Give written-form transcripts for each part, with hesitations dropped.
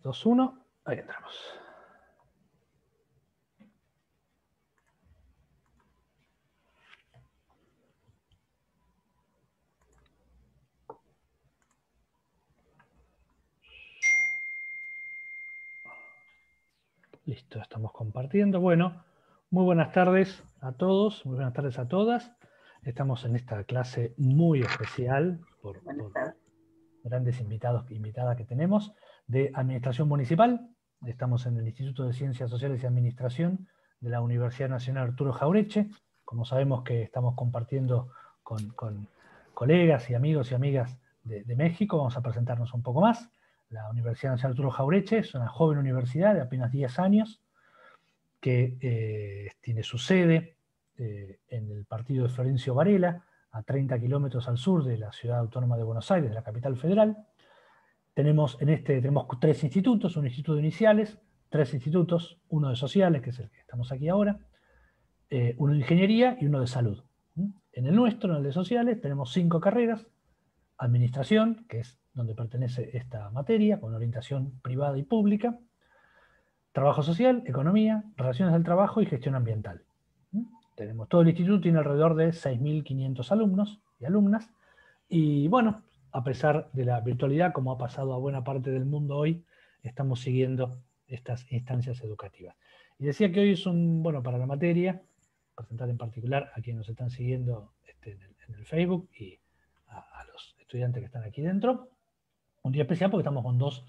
2, 1, ahí entramos. Listo, estamos compartiendo. Bueno, muy buenas tardes a todos, muy buenas tardes a todas. Estamos en esta clase muy especial por grandes invitados e invitadas que tenemos de Administración Municipal. Estamos en el Instituto de Ciencias Sociales y Administración de la Universidad Nacional Arturo Jauretche. Como sabemos que estamos compartiendo con colegas y amigos y amigas de México, vamos a presentarnos un poco más. La Universidad Nacional Arturo Jauretche es una joven universidad de apenas 10 años que tiene su sede en el partido de Florencio Varela, a 30 kilómetros al sur de la ciudad autónoma de Buenos Aires, de la capital federal. Tenemos 3 institutos, un instituto de iniciales, 3 institutos, uno de sociales, que es el que estamos aquí ahora, uno de ingeniería y uno de salud. En el nuestro, en el de sociales, tenemos 5 carreras: administración, que es donde pertenece esta materia, con orientación privada y pública; trabajo social, economía, relaciones del trabajo y gestión ambiental. Tenemos todo el instituto, tiene alrededor de 6.500 alumnos y alumnas, y bueno, a pesar de la virtualidad, como ha pasado a buena parte del mundo hoy, estamos siguiendo estas instancias educativas. Y decía que hoy es para la materia, presentar en particular a quienes nos están siguiendo en el Facebook y a los estudiantes que están aquí dentro, un día especial porque estamos con 2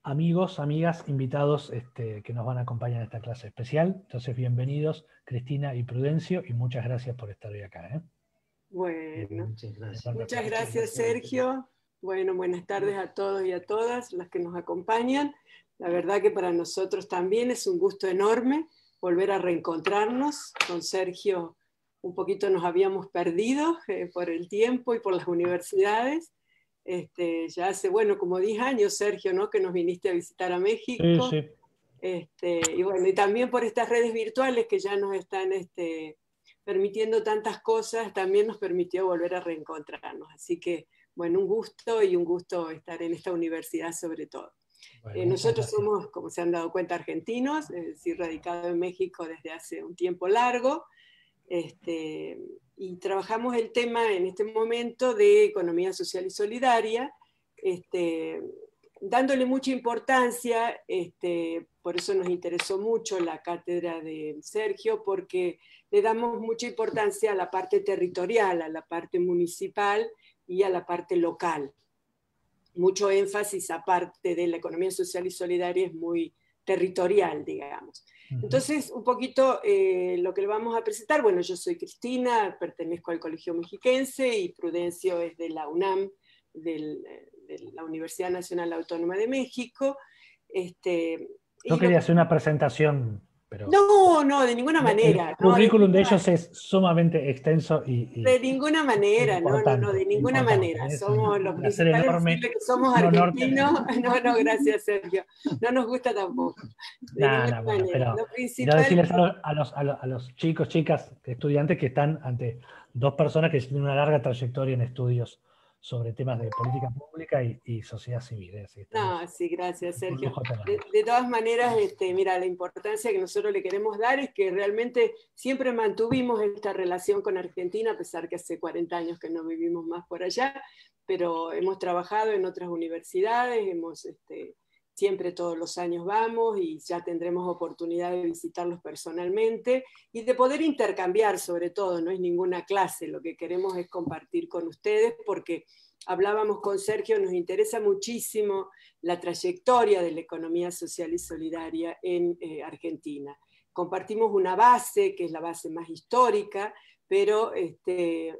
amigos, amigas, invitados que nos van a acompañar en esta clase especial. Entonces, bienvenidos Cristina y Prudencio, y muchas gracias por estar hoy acá. Bueno, muchas gracias, Sergio. Bueno, buenas tardes a todos y a todas las que nos acompañan. La verdad que para nosotros también es un gusto enorme volver a reencontrarnos. Con Sergio un poquito nos habíamos perdido por el tiempo y por las universidades. Ya hace, como 10 años, Sergio, ¿no?, que nos viniste a visitar a México. Sí, sí. Y bueno, y también por estas redes virtuales que ya nos están permitiendo tantas cosas, también nos permitió volver a reencontrarnos. Así que, bueno, un gusto estar en esta universidad sobre todo. Bueno, nosotros somos, como se han dado cuenta, argentinos, es decir, radicados en México desde hace un tiempo largo, y trabajamos el tema en este momento de economía social y solidaria, dándole mucha importancia, por eso nos interesó mucho la cátedra de Sergio, porque le damos mucha importancia a la parte territorial, a la parte municipal y a la parte local. Mucho énfasis, aparte de la economía social y solidaria, es muy territorial, digamos. Entonces, un poquito lo que le vamos a presentar. Bueno, yo soy Cristina, pertenezco al Colegio Mexiquense, y Prudencio es de la UNAM, de la Universidad Nacional Autónoma de México. Yo quería hacer una presentación, pero... No, de ninguna manera. El currículum de ellos es sumamente extenso y de ninguna manera, no, de ninguna manera. Somos los principales, decirle que somos argentinos. No, gracias, Sergio. No nos gusta tampoco. De ninguna manera. Lo principal... decirles a los chicos, chicas, estudiantes que están ante 2 personas que tienen una larga trayectoria en estudios sobre temas de política pública y sociedad civil. Sí, gracias, Sergio. De todas maneras, mira, la importancia que nosotros le queremos dar es que realmente siempre mantuvimos esta relación con Argentina, a pesar que hace 40 años que no vivimos más por allá, pero hemos trabajado en otras universidades, siempre todos los años vamos, y ya tendremos oportunidad de visitarlos personalmente y de poder intercambiar, sobre todo. No es ninguna clase, lo que queremos es compartir con ustedes, porque hablábamos con Sergio, nos interesa muchísimo la trayectoria de la economía social y solidaria en Argentina. Compartimos una base, que es la base más histórica, pero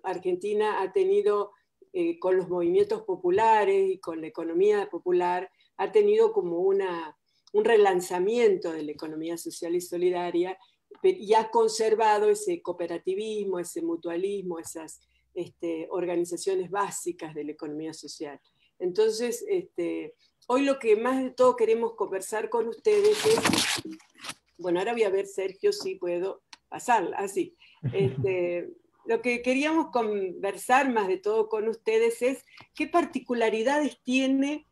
Argentina ha tenido, con los movimientos populares y con la economía popular, ha tenido como un relanzamiento de la economía social y solidaria, y ha conservado ese cooperativismo, ese mutualismo, esas organizaciones básicas de la economía social. Entonces, hoy lo que más de todo queremos conversar con ustedes es... Bueno, ahora voy a ver, Sergio, si puedo pasarla, así. Lo que queríamos conversar más de todo con ustedes es qué particularidades tiene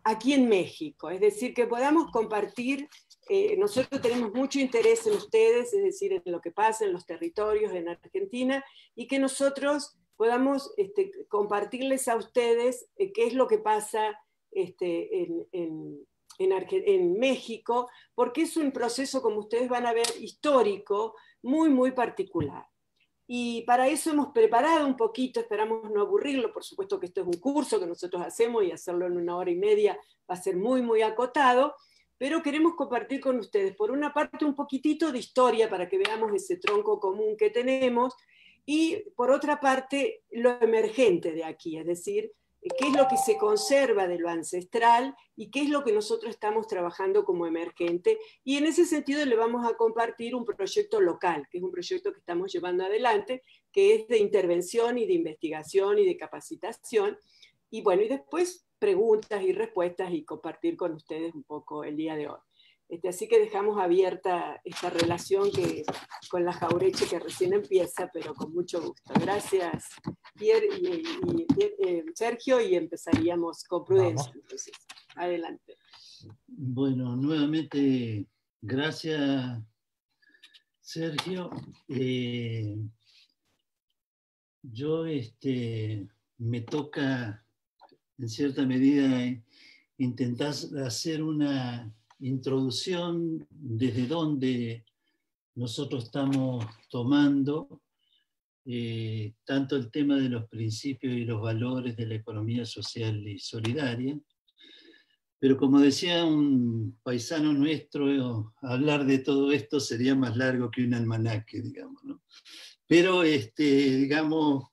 aquí en México, es decir, que podamos compartir. Nosotros tenemos mucho interés en ustedes, es decir, en lo que pasa en los territorios en Argentina, y que nosotros podamos compartirles a ustedes qué es lo que pasa en México, porque es un proceso, como ustedes van a ver, histórico, muy, muy particular. Y para eso hemos preparado un poquito, esperamos no aburrirlo, por supuesto que esto es un curso que nosotros hacemos y hacerlo en 1 hora y media va a ser muy, muy acotado, pero queremos compartir con ustedes, por una parte, un poquitito de historia para que veamos ese tronco común que tenemos, y por otra parte, lo emergente de aquí, es decir, qué es lo que se conserva de lo ancestral y qué es lo que nosotros estamos trabajando como emergente. Y en ese sentido le vamos a compartir un proyecto local, que es un proyecto que estamos llevando adelante, que es de intervención y de investigación y de capacitación. Y bueno, y después preguntas y respuestas y compartir con ustedes un poco el día de hoy. Así que dejamos abierta esta relación con la Jauretche que recién empieza, pero con mucho gusto. Gracias, Pierre y Sergio, y empezaríamos con Prudencia. Entonces, adelante. Bueno, nuevamente, gracias, Sergio. Yo me toca, en cierta medida, intentar hacer una introducción desde donde nosotros estamos tomando tanto el tema de los principios y los valores de la economía social y solidaria, pero como decía un paisano nuestro, hablar de todo esto sería más largo que un almanaque, digamos, ¿no? Pero, digamos,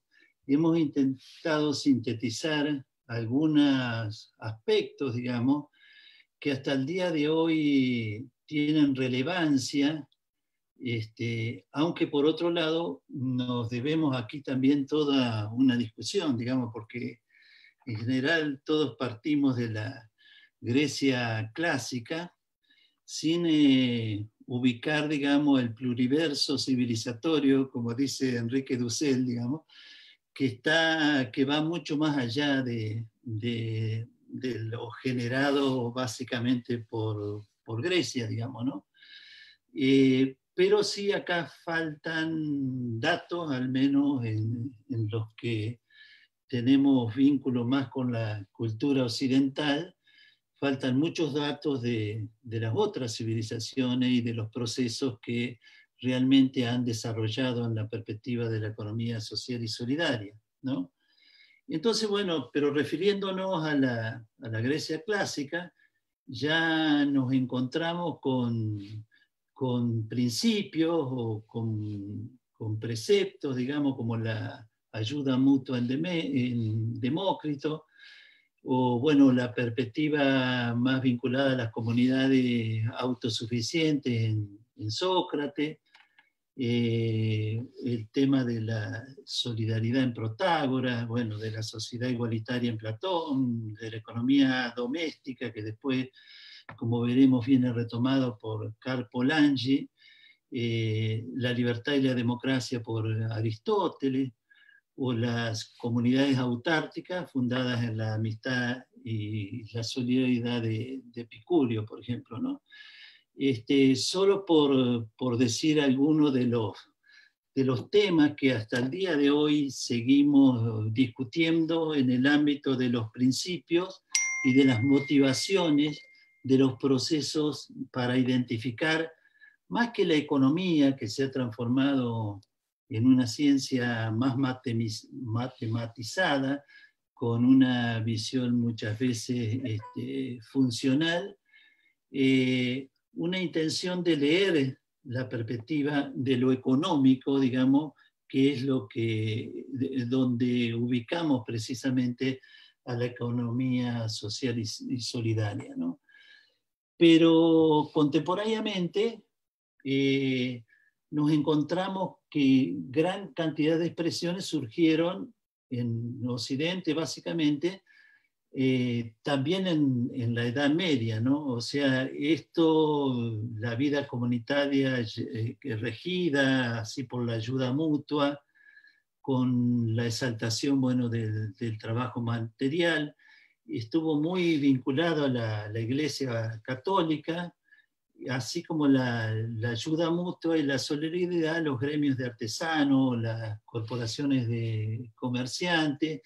hemos intentado sintetizar algunos aspectos, digamos, que hasta el día de hoy tienen relevancia, aunque por otro lado nos debemos aquí también toda una discusión, digamos, porque en general todos partimos de la Grecia clásica sin ubicar, digamos, el pluriverso civilizatorio, como dice Enrique Dussel, digamos, que va mucho más allá de lo generado básicamente por Grecia, digamos, ¿no? Pero sí acá faltan datos, al menos en los que tenemos vínculo más con la cultura occidental, faltan muchos datos de las otras civilizaciones y de los procesos que realmente han desarrollado en la perspectiva de la economía social y solidaria, ¿no? Entonces, bueno, pero refiriéndonos a la Grecia clásica, ya nos encontramos con principios o con preceptos, digamos, como la ayuda mutua en Demócrito, o bueno, la perspectiva más vinculada a las comunidades autosuficientes en Sócrates, el tema de la solidaridad en Protágoras, bueno, de la sociedad igualitaria en Platón, de la economía doméstica, que después, como veremos, viene retomado por Karl Polanyi, la libertad y la democracia por Aristóteles, o las comunidades autárquicas fundadas en la amistad y la solidaridad de Epicurio, por ejemplo, ¿no? Solo por decir algunos de los temas que hasta el día de hoy seguimos discutiendo en el ámbito de los principios y de las motivaciones de los procesos para identificar, más que la economía que se ha transformado en una ciencia más matematizada, con una visión muchas veces funcional, una intención de leer la perspectiva de lo económico, digamos, que es donde ubicamos precisamente a la economía social y solidaria, ¿no? Pero contemporáneamente nos encontramos que gran cantidad de expresiones surgieron en Occidente, básicamente, también en la Edad Media, ¿no? O sea, la vida comunitaria regida así por la ayuda mutua, con la exaltación, bueno, del trabajo material, estuvo muy vinculado a la Iglesia Católica, así como la ayuda mutua y la solidaridad a los gremios de artesanos, las corporaciones de comerciantes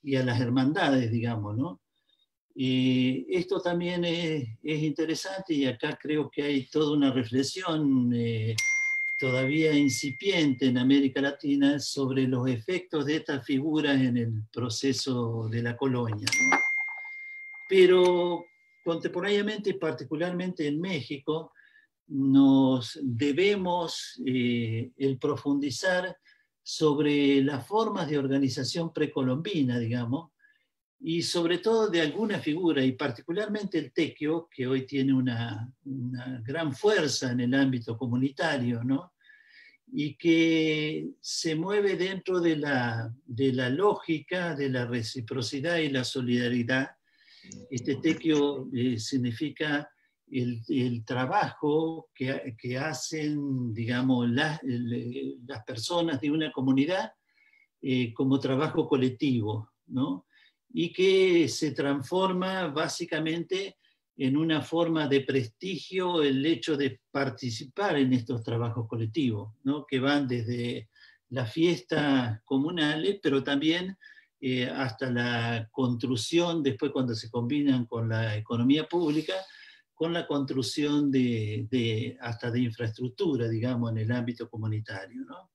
y a las hermandades, digamos, ¿no? Y esto también es interesante, y acá creo que hay toda una reflexión todavía incipiente en América Latina sobre los efectos de estas figuras en el proceso de la colonia, ¿no? Pero contemporáneamente, particularmente en México, nos debemos el profundizar sobre las formas de organización precolombina, digamos, y sobre todo de alguna figura, y particularmente el tequio, que hoy tiene una gran fuerza en el ámbito comunitario, ¿no? Y que se mueve dentro de la lógica de la reciprocidad y la solidaridad. Este tequio significa el trabajo que hacen, digamos, las personas de una comunidad como trabajo colectivo, ¿no? Y que se transforma básicamente en una forma de prestigio el hecho de participar en estos trabajos colectivos, ¿no? Que van desde las fiestas comunales, pero también hasta la construcción, después cuando se combinan con la economía pública, con la construcción hasta de infraestructura, digamos, en el ámbito comunitario, ¿no?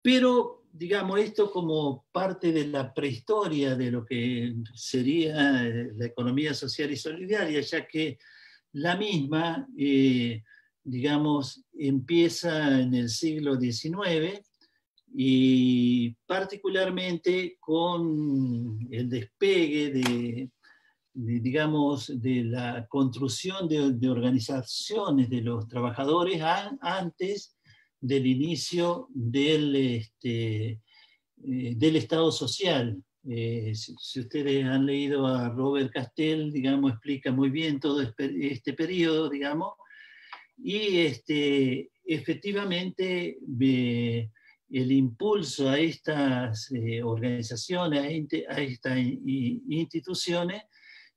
Pero, digamos, esto como parte de la prehistoria de lo que sería la economía social y solidaria, ya que la misma, digamos, empieza en el siglo XIX, y particularmente con el despegue digamos, de la construcción de organizaciones de los trabajadores antes del inicio del Estado social. Si ustedes han leído a Robert Castell, digamos, explica muy bien todo este periodo, digamos, y efectivamente el impulso a estas organizaciones, a estas instituciones,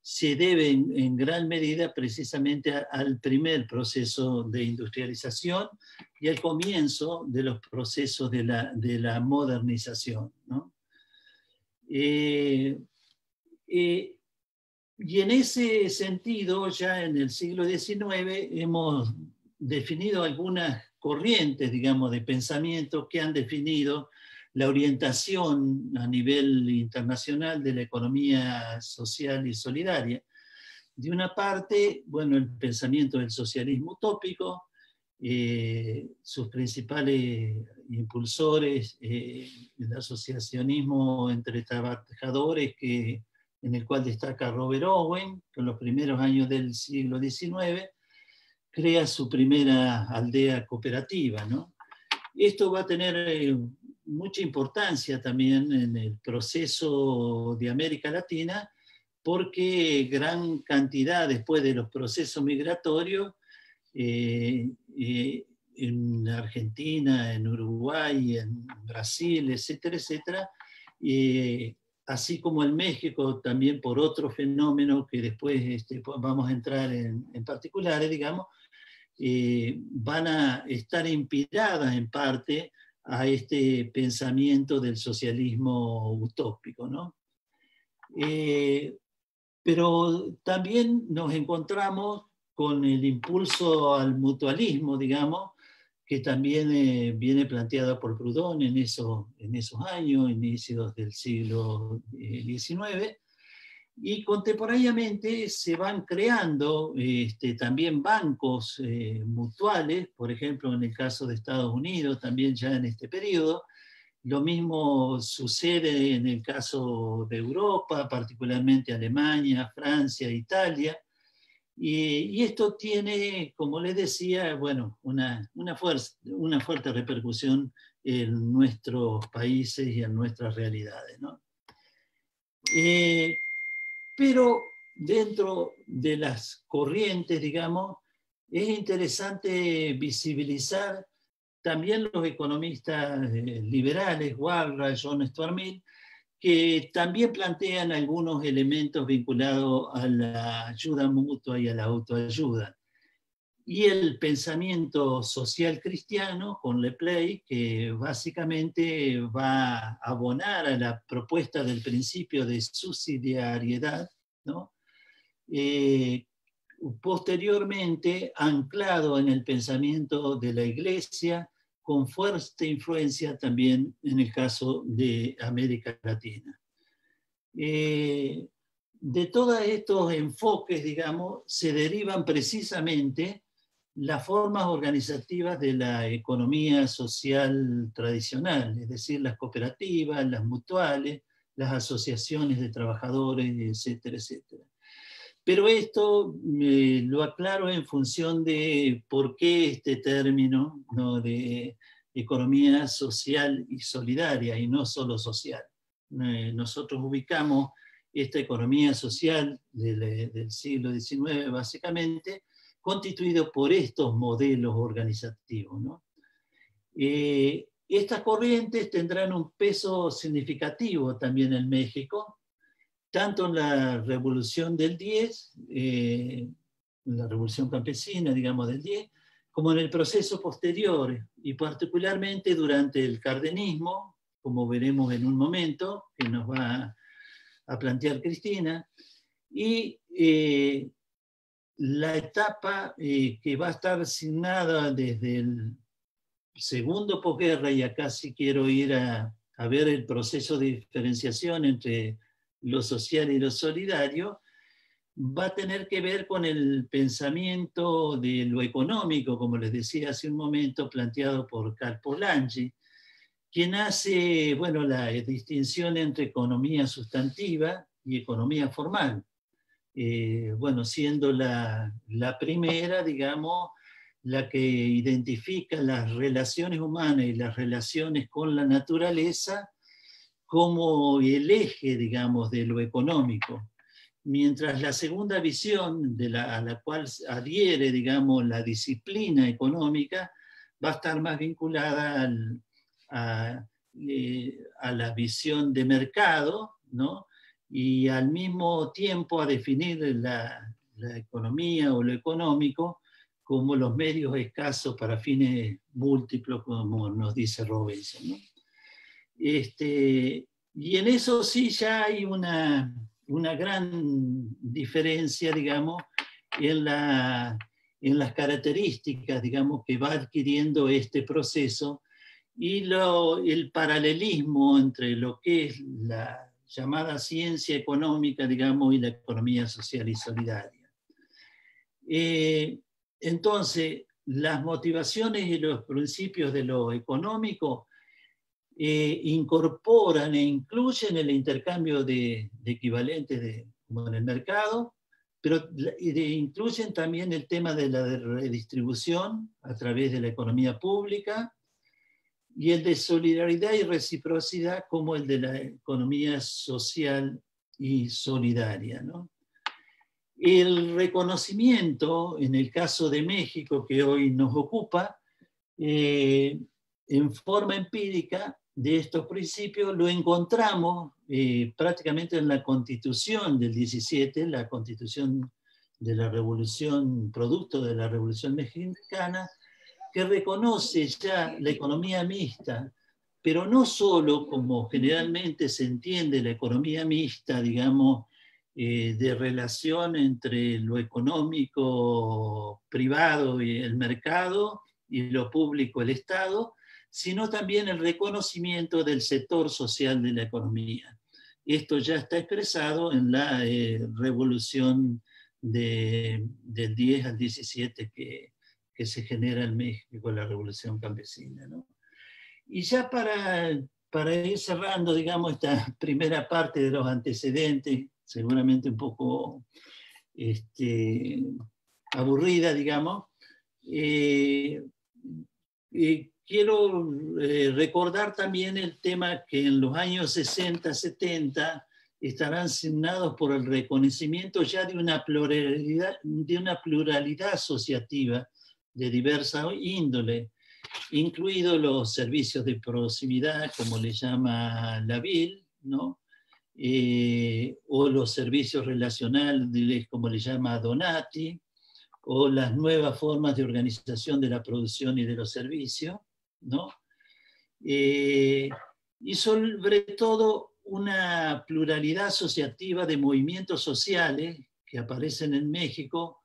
se debe en gran medida precisamente al primer proceso de industrialización y al comienzo de los procesos de la modernización, ¿no? Y en ese sentido, ya en el siglo XIX, hemos definido algunas corrientes, digamos, de pensamiento que han definido la orientación a nivel internacional de la economía social y solidaria. De una parte, bueno, el pensamiento del socialismo utópico, sus principales impulsores, el asociacionismo entre trabajadores, en el cual destaca Robert Owen, que en los primeros años del siglo XIX crea su primera aldea cooperativa, ¿no? Esto va a tener mucha importancia también en el proceso de América Latina, porque gran cantidad después de los procesos migratorios en Argentina, en Uruguay, en Brasil, etcétera, etcétera, así como en México también por otro fenómeno que después vamos a entrar en particulares, digamos, van a estar inspiradas en parte a este pensamiento del socialismo utópico, ¿no? Pero también nos encontramos con el impulso al mutualismo, digamos, que también viene planteado por Proudhon en esos años, inicios del siglo XIX, y contemporáneamente se van creando también bancos mutuales, por ejemplo, en el caso de Estados Unidos, también ya en este periodo. Lo mismo sucede en el caso de Europa, particularmente Alemania, Francia, Italia. Y esto tiene, como les decía, bueno, una fuerte repercusión en nuestros países y en nuestras realidades, ¿no? Pero dentro de las corrientes, digamos, es interesante visibilizar también los economistas liberales, Walras, John Stuart Mill, que también plantean algunos elementos vinculados a la ayuda mutua y a la autoayuda. Y el pensamiento social cristiano con Le Play, que básicamente va a abonar a la propuesta del principio de subsidiariedad, ¿no? Posteriormente anclado en el pensamiento de la Iglesia, con fuerte influencia también en el caso de América Latina. De todos estos enfoques, digamos, se derivan precisamente las formas organizativas de la economía social tradicional, es decir, las cooperativas, las mutuales, las asociaciones de trabajadores, etcétera, etcétera. Pero esto lo aclaro en función de por qué este término, ¿no?, de economía social y solidaria, y no solo social. Nosotros ubicamos esta economía social del siglo XIX, básicamente, constituido por estos modelos organizativos, ¿no? Estas corrientes tendrán un peso significativo también en México, tanto en la Revolución del 10, la Revolución Campesina, digamos, del 10, como en el proceso posterior, y particularmente durante el cardenismo, como veremos en un momento, que nos va a plantear Cristina, y la etapa que va a estar asignada desde el segundo posguerra, y acá sí quiero ir a ver el proceso de diferenciación entre lo social y lo solidario, va a tener que ver con el pensamiento de lo económico, como les decía hace un momento, planteado por Karl Polanyi, quien hace, bueno, la distinción entre economía sustantiva y economía formal. Bueno, siendo la primera, digamos, la que identifica las relaciones humanas y las relaciones con la naturaleza como el eje, digamos, de lo económico. Mientras la segunda visión a la cual adhiere, digamos, la disciplina económica, va a estar más vinculada a la visión de mercado, ¿no?, y al mismo tiempo a definir la economía o lo económico como los medios escasos para fines múltiples, como nos dice Robinson, ¿no? Y en eso sí ya hay una gran diferencia, digamos, en las características, digamos, que va adquiriendo este proceso, y el paralelismo entre lo que es la llamada ciencia económica, digamos, y la economía social y solidaria. Entonces, las motivaciones y los principios de lo económico incorporan e incluyen el intercambio de equivalentes como en el mercado, pero incluyen también el tema de la redistribución a través de la economía pública, y el de solidaridad y reciprocidad como el de la economía social y solidaria, ¿no? El reconocimiento, en el caso de México, que hoy nos ocupa, en forma empírica de estos principios, lo encontramos prácticamente en la Constitución del 17, la Constitución de la Revolución, producto de la Revolución Mexicana, que reconoce ya la economía mixta, pero no solo como generalmente se entiende la economía mixta, digamos, de relación entre lo económico privado y el mercado, y lo público el Estado, sino también el reconocimiento del sector social de la economía. Esto ya está expresado en la revolución del 10 al 17 que se genera en México, la revolución campesina, ¿no? Y ya para ir cerrando, digamos, esta primera parte de los antecedentes, seguramente un poco aburrida, digamos, quiero recordar también el tema que en los años 60, 70 estarán signados por el reconocimiento ya de una pluralidad asociativa de diversa índole, incluidos los servicios de proximidad, como le llama la BIL, ¿no?, o los servicios relacionales, como le llama Donati, o las nuevas formas de organización de la producción y de los servicios, ¿no? Y sobre todo una pluralidad asociativa de movimientos sociales que aparecen en México,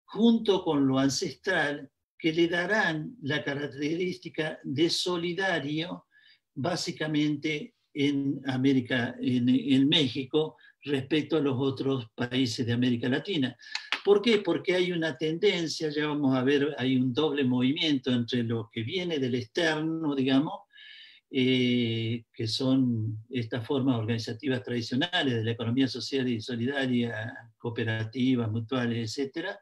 junto con lo ancestral, que le darán la característica de solidario, básicamente en México, respecto a los otros países de América Latina. ¿Por qué? Porque hay una tendencia, ya vamos a ver, hay un doble movimiento entre lo que viene del externo, digamos, que son estas formas organizativas tradicionales de la economía social y solidaria, cooperativas, mutuales, etcétera,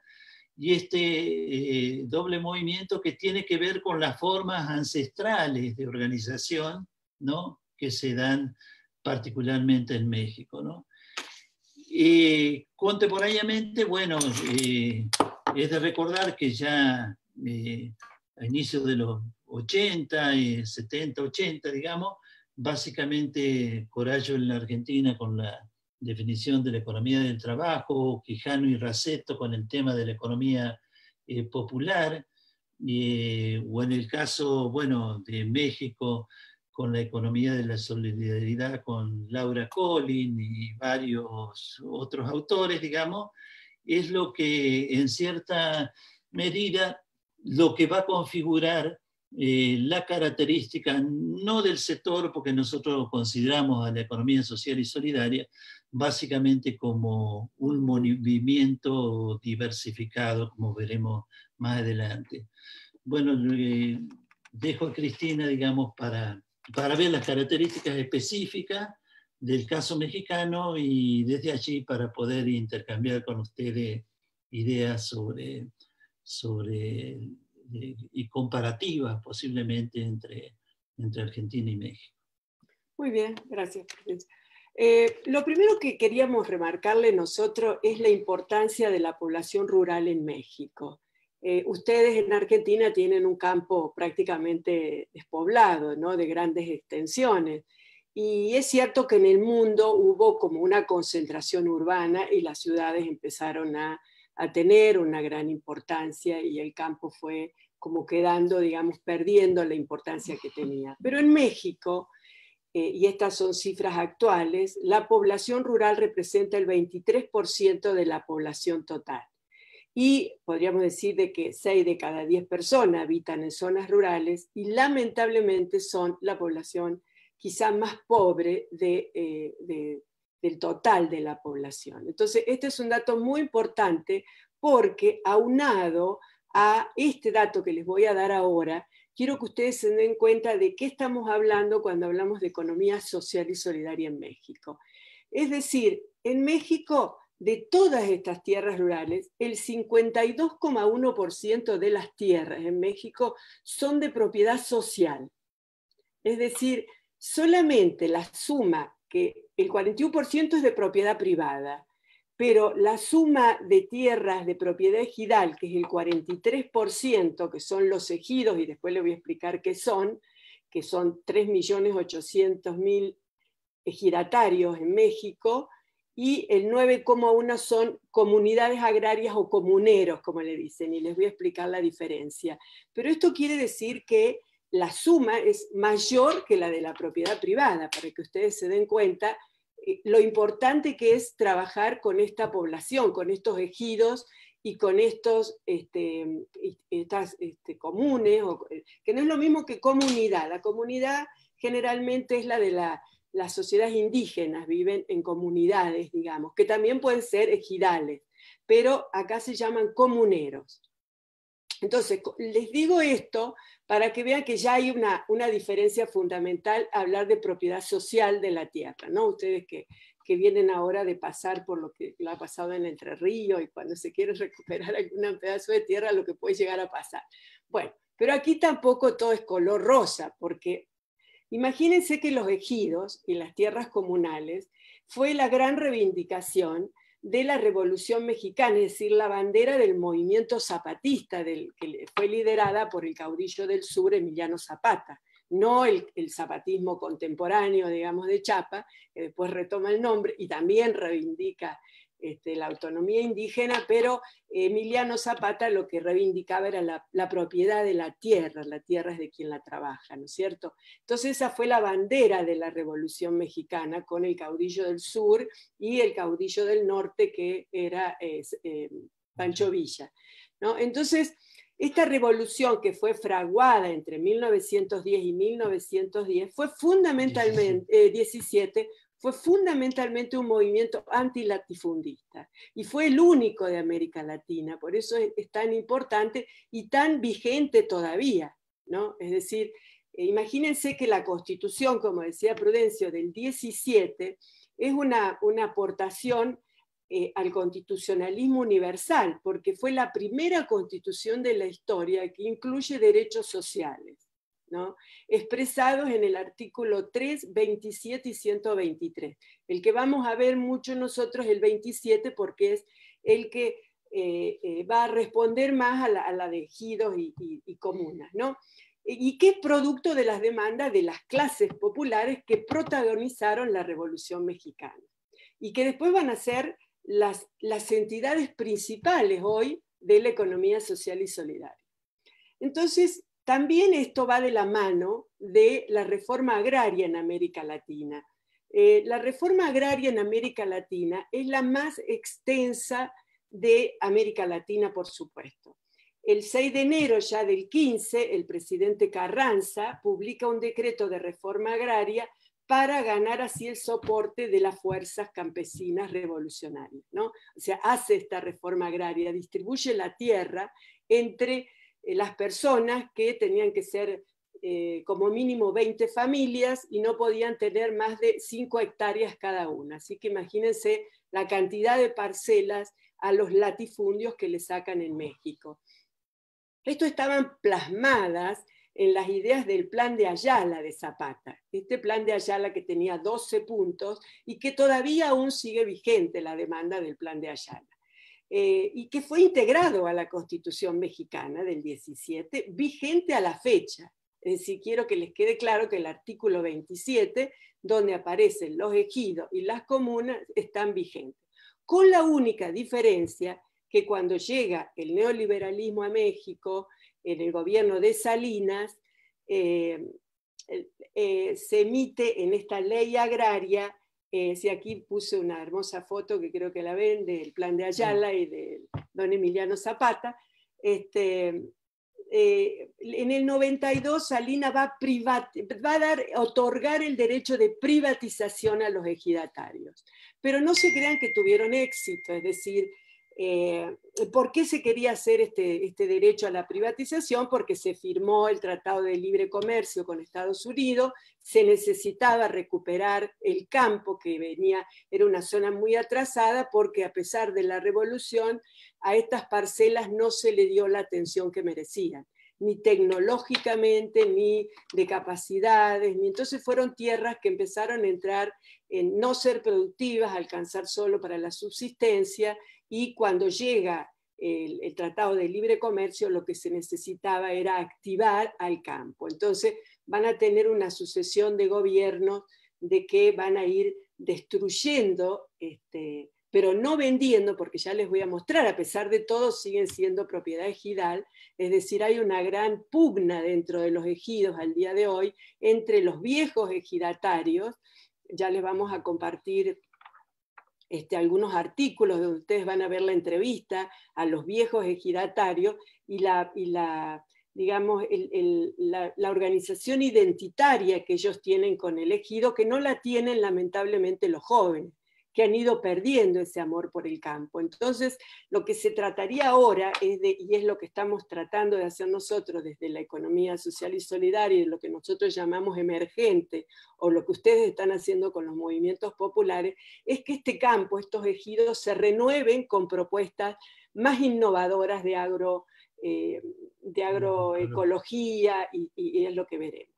y este doble movimiento que tiene que ver con las formas ancestrales de organización, ¿no?, que se dan particularmente en México, ¿no? Contemporáneamente, bueno, es de recordar que ya a inicios de los 80, 70, 80, digamos, básicamente Corallo en la Argentina con la definición de la economía del trabajo, Quijano y Raceto con el tema de la economía popular, o en el caso, bueno, de México, con la economía de la solidaridad con Laura Collin y varios otros autores, digamos, es lo que en cierta medida lo que va a configurar la característica no del sector, porque nosotros consideramos a la economía social y solidaria básicamente como un movimiento diversificado, como veremos más adelante. Bueno, dejo a Cristina, digamos, para ver las características específicas del caso mexicano y desde allí para poder intercambiar con ustedes ideas sobre y comparativas posiblemente entre Argentina y México. Muy bien, gracias. Lo primero que queríamos remarcarle nosotros es la importancia de la población rural en México. Ustedes en Argentina tienen un campo prácticamente despoblado, ¿no?, de grandes extensiones. Y es cierto que en el mundo hubo como una concentración urbana y las ciudades empezaron a tener una gran importancia y el campo fue como quedando, digamos, perdiendo la importancia que tenía. Pero en México, y estas son cifras actuales, la población rural representa el 23% de la población total. Y podríamos decir de que 6 de cada 10 personas habitan en zonas rurales y lamentablemente son la población quizá más pobre del total de la población. Entonces, este es un dato muy importante porque aunado a este dato que les voy a dar ahora, quiero que ustedes se den cuenta de qué estamos hablando cuando hablamos de economía social y solidaria en México. Es decir, en México, de todas estas tierras rurales, el 52,1% de las tierras en México son de propiedad social. Es decir, solamente la suma, que el 41% es de propiedad privada, pero la suma de tierras de propiedad ejidal, que es el 43%, que son los ejidos, y después les voy a explicar qué son, que son 3.800.000 ejidatarios en México, y el 9,1% son comunidades agrarias o comuneros, como le dicen, y les voy a explicar la diferencia. Pero esto quiere decir que la suma es mayor que la de la propiedad privada, para que ustedes se den cuenta lo importante que es trabajar con esta población, con estos ejidos y con estos comunes, que no es lo mismo que comunidad. La comunidad generalmente es la de las sociedades indígenas, viven en comunidades, digamos, que también pueden ser ejidales, pero acá se llaman comuneros. Entonces, les digo esto para que vean que ya hay una diferencia fundamental a hablar de propiedad social de la tierra, ¿no? Ustedes que vienen ahora de pasar por lo que lo ha pasado en Entre Ríos y cuando se quiere recuperar algún pedazo de tierra, lo que puede llegar a pasar. Bueno, pero aquí tampoco todo es color rosa, porque imagínense que los ejidos y las tierras comunales fue la gran reivindicación de la Revolución Mexicana, es decir, la bandera del movimiento zapatista, que fue liderada por el caudillo del sur, Emiliano Zapata. no el zapatismo contemporáneo, digamos, de Chapa, que después retoma el nombre y también reivindica la autonomía indígena, pero Emiliano Zapata lo que reivindicaba era la propiedad de la tierra es de quien la trabaja, ¿no es cierto? Entonces esa fue la bandera de la Revolución Mexicana, con el caudillo del sur y el caudillo del norte, que era Pancho Villa, ¿no? Entonces, esta revolución que fue fraguada entre 1910 y 1910 fue fundamentalmente, 17, fue fundamentalmente un movimiento antilatifundista y fue el único de América Latina, por eso es tan importante y tan vigente todavía, ¿no? Es decir, imagínense que la Constitución, como decía Prudencio, del 17 es una aportación al constitucionalismo universal, porque fue la primera constitución de la historia que incluye derechos sociales, ¿no? Expresados en el artículo 3, 27 y 123. El que vamos a ver mucho nosotros, el 27, porque es el que va a responder más a la de ejidos y comunas, ¿no? Y que es producto de las demandas de las clases populares que protagonizaron la Revolución Mexicana y que después van a ser las entidades principales hoy de la economía social y solidaria. Entonces, también esto va de la mano de la reforma agraria en América Latina. La reforma agraria en América Latina es la más extensa de América Latina, por supuesto. El 6 de enero ya del 15, el presidente Carranza publica un decreto de reforma agraria para ganar así el soporte de las fuerzas campesinas revolucionarias, ¿no? O sea, hace esta reforma agraria, distribuye la tierra entre las personas que tenían que ser como mínimo 20 familias y no podían tener más de 5 hectáreas cada una. Así que imagínense la cantidad de parcelas a los latifundios que le sacan en México. Esto estaban plasmadas en las ideas del plan de Ayala de Zapata. Este plan de Ayala que tenía 12 puntos y que todavía aún sigue vigente la demanda del plan de Ayala. Y que fue integrado a la Constitución mexicana del 17, vigente a la fecha. Es decir, quiero que les quede claro que el artículo 27, donde aparecen los ejidos y las comunas, están vigentes. Con la única diferencia que cuando llega el neoliberalismo a México, en el gobierno de Salinas, se emite en esta ley agraria, si aquí puse una hermosa foto que creo que la ven, del plan de Ayala y de don Emiliano Zapata, en el 92 Salinas va a otorgar el derecho de privatización a los ejidatarios. Pero no se crean que tuvieron éxito, es decir, ¿por qué se quería hacer este derecho a la privatización? Porque se firmó el Tratado de Libre Comercio con Estados Unidos, se necesitaba recuperar el campo que era una zona muy atrasada, porque a pesar de la revolución, a estas parcelas no se le dio la atención que merecían, ni tecnológicamente, ni de capacidades, ni entonces fueron tierras que empezaron a entrar en no ser productivas, a alcanzar solo para la subsistencia, y cuando llega el Tratado de Libre Comercio, lo que se necesitaba era activar al campo. Entonces van a tener una sucesión de gobiernos de que van a ir destruyendo, pero no vendiendo, porque ya les voy a mostrar, a pesar de todo siguen siendo propiedad ejidal, es decir, hay una gran pugna dentro de los ejidos al día de hoy entre los viejos ejidatarios. Ya les vamos a compartir algunos artículos donde ustedes van a ver la entrevista a los viejos ejidatarios y digamos, la organización identitaria que ellos tienen con el ejido, que no la tienen lamentablemente los jóvenes, que han ido perdiendo ese amor por el campo. Entonces, lo que se trataría ahora, y es lo que estamos tratando de hacer nosotros desde la economía social y solidaria, y lo que nosotros llamamos emergente, o lo que ustedes están haciendo con los movimientos populares, es que este campo, estos ejidos, se renueven con propuestas más innovadoras de agroecología, y es lo que veremos.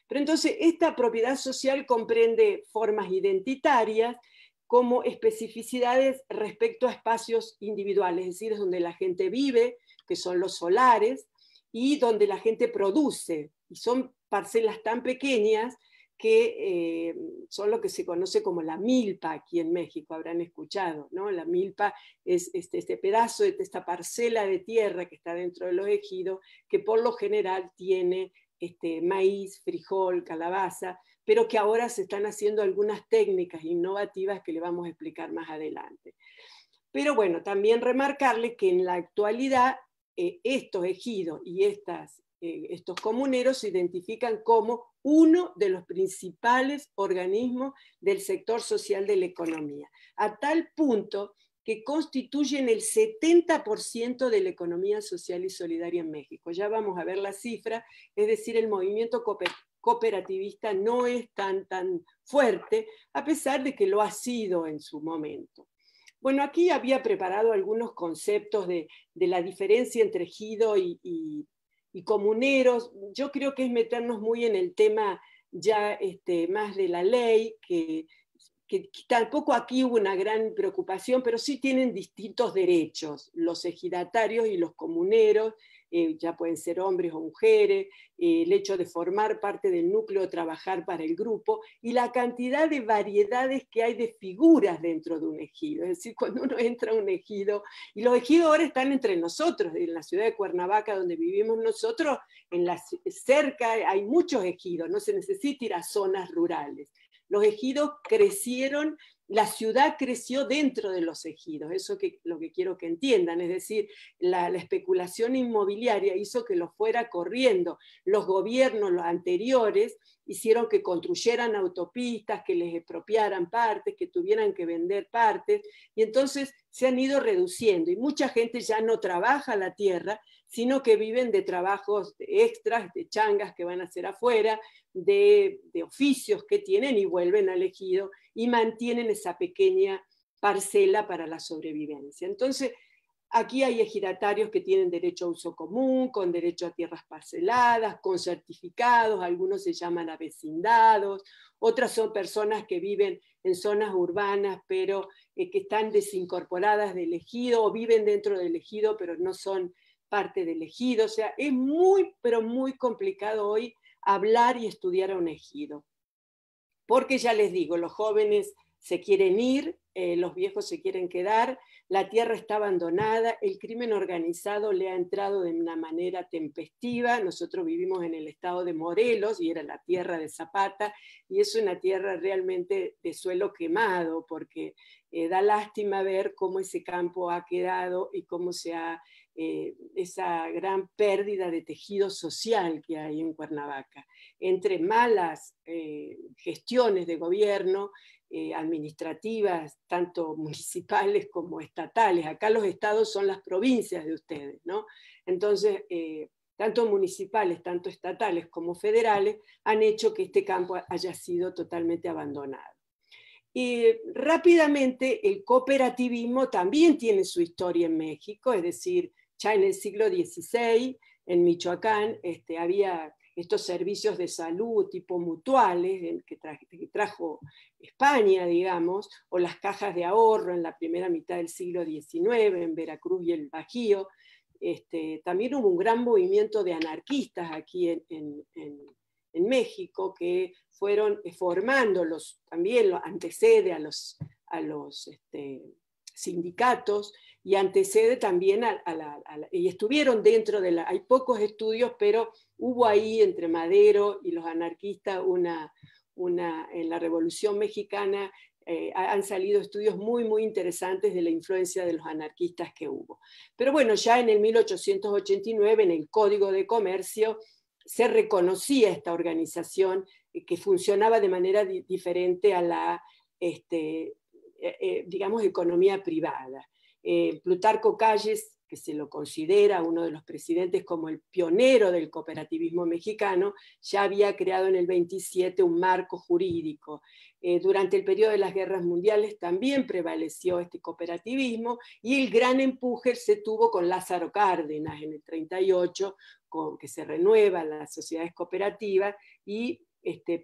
Pero entonces, esta propiedad social comprende formas identitarias, como especificidades respecto a espacios individuales, es decir, es donde la gente vive, que son los solares, y donde la gente produce, y son parcelas tan pequeñas que son lo que se conoce como la milpa aquí en México, habrán escuchado, ¿no? La milpa es este pedazo, esta parcela de tierra que está dentro de los ejidos, que por lo general tiene maíz, frijol, calabaza, pero que ahora se están haciendo algunas técnicas innovativas que le vamos a explicar más adelante. Pero bueno, también remarcarle que en la actualidad estos ejidos y estos comuneros se identifican como uno de los principales organismos del sector social de la economía, a tal punto que constituyen el 70% de la economía social y solidaria en México. Ya vamos a ver la cifra, es decir, el movimiento cooperativista no es tan fuerte, a pesar de que lo ha sido en su momento. Bueno, aquí había preparado algunos conceptos de la diferencia entre ejido y comuneros. Yo creo que es meternos muy en el tema ya más de la ley, que tampoco aquí hubo una gran preocupación, pero sí tienen distintos derechos, los ejidatarios y los comuneros, ya pueden ser hombres o mujeres, el hecho de formar parte del núcleo, trabajar para el grupo, y la cantidad de variedades que hay de figuras dentro de un ejido. Es decir, cuando uno entra a un ejido, y los ejidos ahora están entre nosotros, en la ciudad de Cuernavaca, donde vivimos nosotros, cerca hay muchos ejidos, no se necesita ir a zonas rurales. Los ejidos crecieron, la ciudad creció dentro de los ejidos, eso es lo que quiero que entiendan, es decir, la especulación inmobiliaria hizo que los fuera corriendo. Los gobiernos, los anteriores, hicieron que construyeran autopistas, que les expropiaran partes, que tuvieran que vender partes, y entonces se han ido reduciendo, y mucha gente ya no trabaja la tierra, sino que viven de trabajos extras, de changas que van a hacer afuera, de oficios que tienen y vuelven al ejido y mantienen esa pequeña parcela para la sobrevivencia. Entonces, aquí hay ejidatarios que tienen derecho a uso común, con derecho a tierras parceladas, con certificados, algunos se llaman avecindados, otras son personas que viven en zonas urbanas, pero que están desincorporadas del ejido o viven dentro del ejido, pero no son parte del ejido. O sea, es muy, pero muy complicado hoy hablar y estudiar a un ejido. Porque ya les digo, los jóvenes se quieren ir, los viejos se quieren quedar, la tierra está abandonada, el crimen organizado le ha entrado de una manera tempestiva. Nosotros vivimos en el estado de Morelos y era la tierra de Zapata, y es una tierra realmente de suelo quemado, porque da lástima ver cómo ese campo ha quedado y cómo se ha esa gran pérdida de tejido social que hay en Cuernavaca, entre malas gestiones de gobierno, administrativas, tanto municipales como estatales. Acá los estados son las provincias de ustedes, ¿no? Entonces, tanto municipales, tanto estatales como federales, han hecho que este campo haya sido totalmente abandonado. Y rápidamente el cooperativismo también tiene su historia en México, es decir, ya en el siglo XVI, en Michoacán, había estos servicios de salud tipo mutuales que trajo España, digamos, o las cajas de ahorro en la primera mitad del siglo XIX, en Veracruz y el Bajío. También hubo un gran movimiento de anarquistas aquí en México, que fueron formándolos, también antecede a los sindicatos, y antecede también y estuvieron dentro de hay pocos estudios, pero hubo ahí entre Madero y los anarquistas en la Revolución Mexicana, han salido estudios muy, muy interesantes de la influencia de los anarquistas que hubo. Pero bueno, ya en el 1889, en el Código de Comercio, se reconocía esta organización que funcionaba de manera diferente a la, digamos, economía privada. Plutarco Calles, que se lo considera uno de los presidentes como el pionero del cooperativismo mexicano, ya había creado en el 27 un marco jurídico. Durante el periodo de las guerras mundiales también prevaleció este cooperativismo, y el gran empuje se tuvo con Lázaro Cárdenas en el 38, que se renueva las sociedades cooperativas y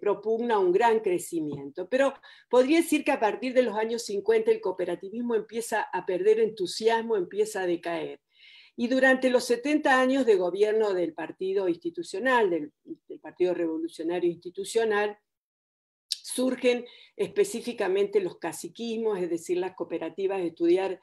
propugna un gran crecimiento. Pero podría decir que a partir de los años 50 el cooperativismo empieza a perder entusiasmo, empieza a decaer. Y durante los 70 años de gobierno del partido institucional, del el Partido Revolucionario Institucional, surgen específicamente los caciquismos, es decir, las cooperativas. Estudiar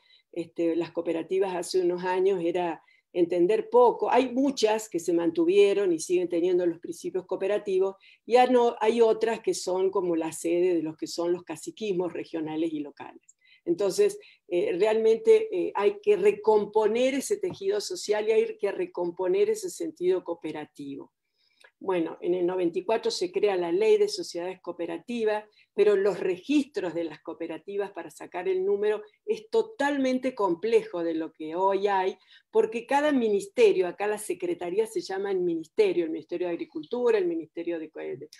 las cooperativas hace unos años era entender poco. Hay muchas que se mantuvieron y siguen teniendo los principios cooperativos, y hay otras que son como la sede de los que son los caciquismos regionales y locales. Entonces, realmente hay que recomponer ese tejido social y hay que recomponer ese sentido cooperativo. Bueno, en el 94 se crea la Ley de Sociedades Cooperativas, pero los registros de las cooperativas para sacar el número es totalmente complejo de lo que hoy hay, porque cada ministerio, acá la secretaría se llama el Ministerio de Agricultura, el Ministerio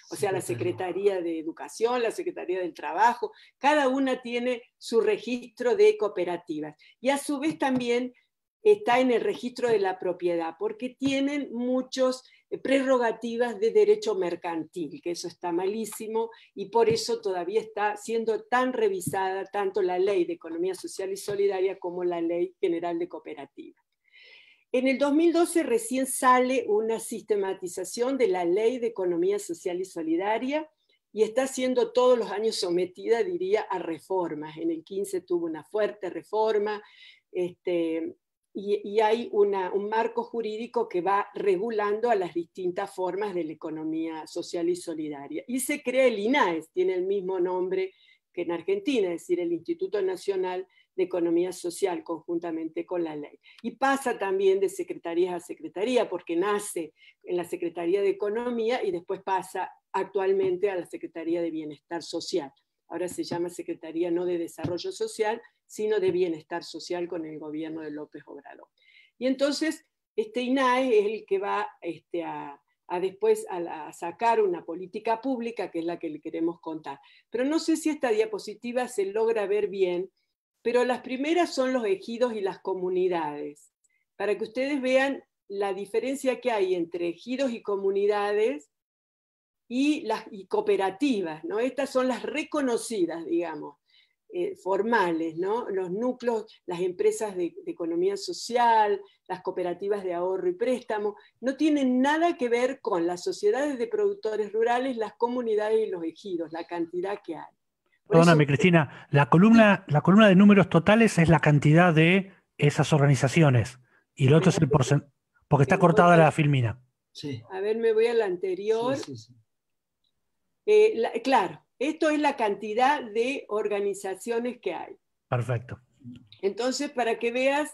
o sea, la Secretaría de Educación, la Secretaría del Trabajo, cada una tiene su registro de cooperativas. Y a su vez también está en el registro de la propiedad, porque tienen muchos prerrogativas de derecho mercantil, que eso está malísimo, y por eso todavía está siendo tan revisada tanto la Ley de Economía Social y Solidaria como la Ley General de Cooperativas. En el 2012 recién sale una sistematización de la Ley de Economía Social y Solidaria, y está siendo todos los años sometida, diría, a reformas. En el 15 tuvo una fuerte reforma, y hay un marco jurídico que va regulando a las distintas formas de la economía social y solidaria. Y se crea el INAES, tiene el mismo nombre que en Argentina, es decir, el Instituto Nacional de Economía Social, conjuntamente con la ley. Y pasa también de secretaría a secretaría, porque nace en la Secretaría de Economía y después pasa actualmente a la Secretaría de Bienestar Social. Ahora se llama Secretaría no de Desarrollo Social, sino de Bienestar Social con el gobierno de López Obrador. Y entonces este INAES es el que va después a sacar una política pública, que es la que le queremos contar. Pero no sé si esta diapositiva se logra ver bien, pero las primeras son los ejidos y las comunidades, para que ustedes vean la diferencia que hay entre ejidos y comunidades y cooperativas, ¿no? Estas son las reconocidas, digamos, formales, ¿no? Los núcleos, las empresas de economía social, las cooperativas de ahorro y préstamo, no tienen nada que ver con las sociedades de productores rurales, las comunidades y los ejidos, la cantidad que hay. Perdóname, Cristina, la columna de números totales es la cantidad de esas organizaciones, y el otro es el porcentaje, porque está cortada la filmina. Sí. A ver, me voy a la anterior. Sí. Claro, esto es la cantidad de organizaciones que hay. Perfecto. Entonces, para que veas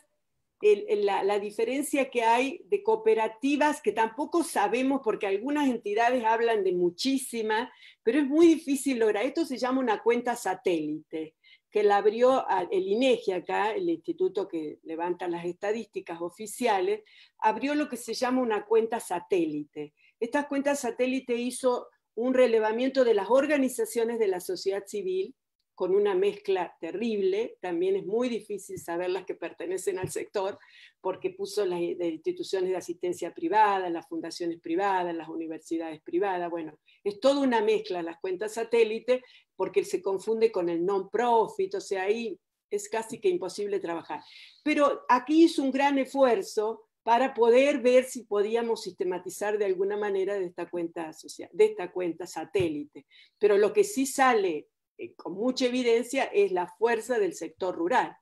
la diferencia que hay de cooperativas, que tampoco sabemos, porque algunas entidades hablan de muchísimas, pero es muy difícil lograr. Esto se llama una cuenta satélite, que la abrió el INEGI acá, el instituto que levanta las estadísticas oficiales, abrió lo que se llama una cuenta satélite. Esta cuenta satélite hizo un relevamiento de las organizaciones de la sociedad civil, con una mezcla terrible. También es muy difícil saber las que pertenecen al sector, porque puso las instituciones de asistencia privada, las fundaciones privadas, las universidades privadas. Bueno, es toda una mezcla las cuentas satélite, porque se confunde con el non-profit, o sea, ahí es casi que imposible trabajar. Pero aquí hizo un gran esfuerzo para poder ver si podíamos sistematizar de alguna manera de esta cuenta social, de esta cuenta satélite. Pero lo que sí sale con mucha evidencia es la fuerza del sector rural,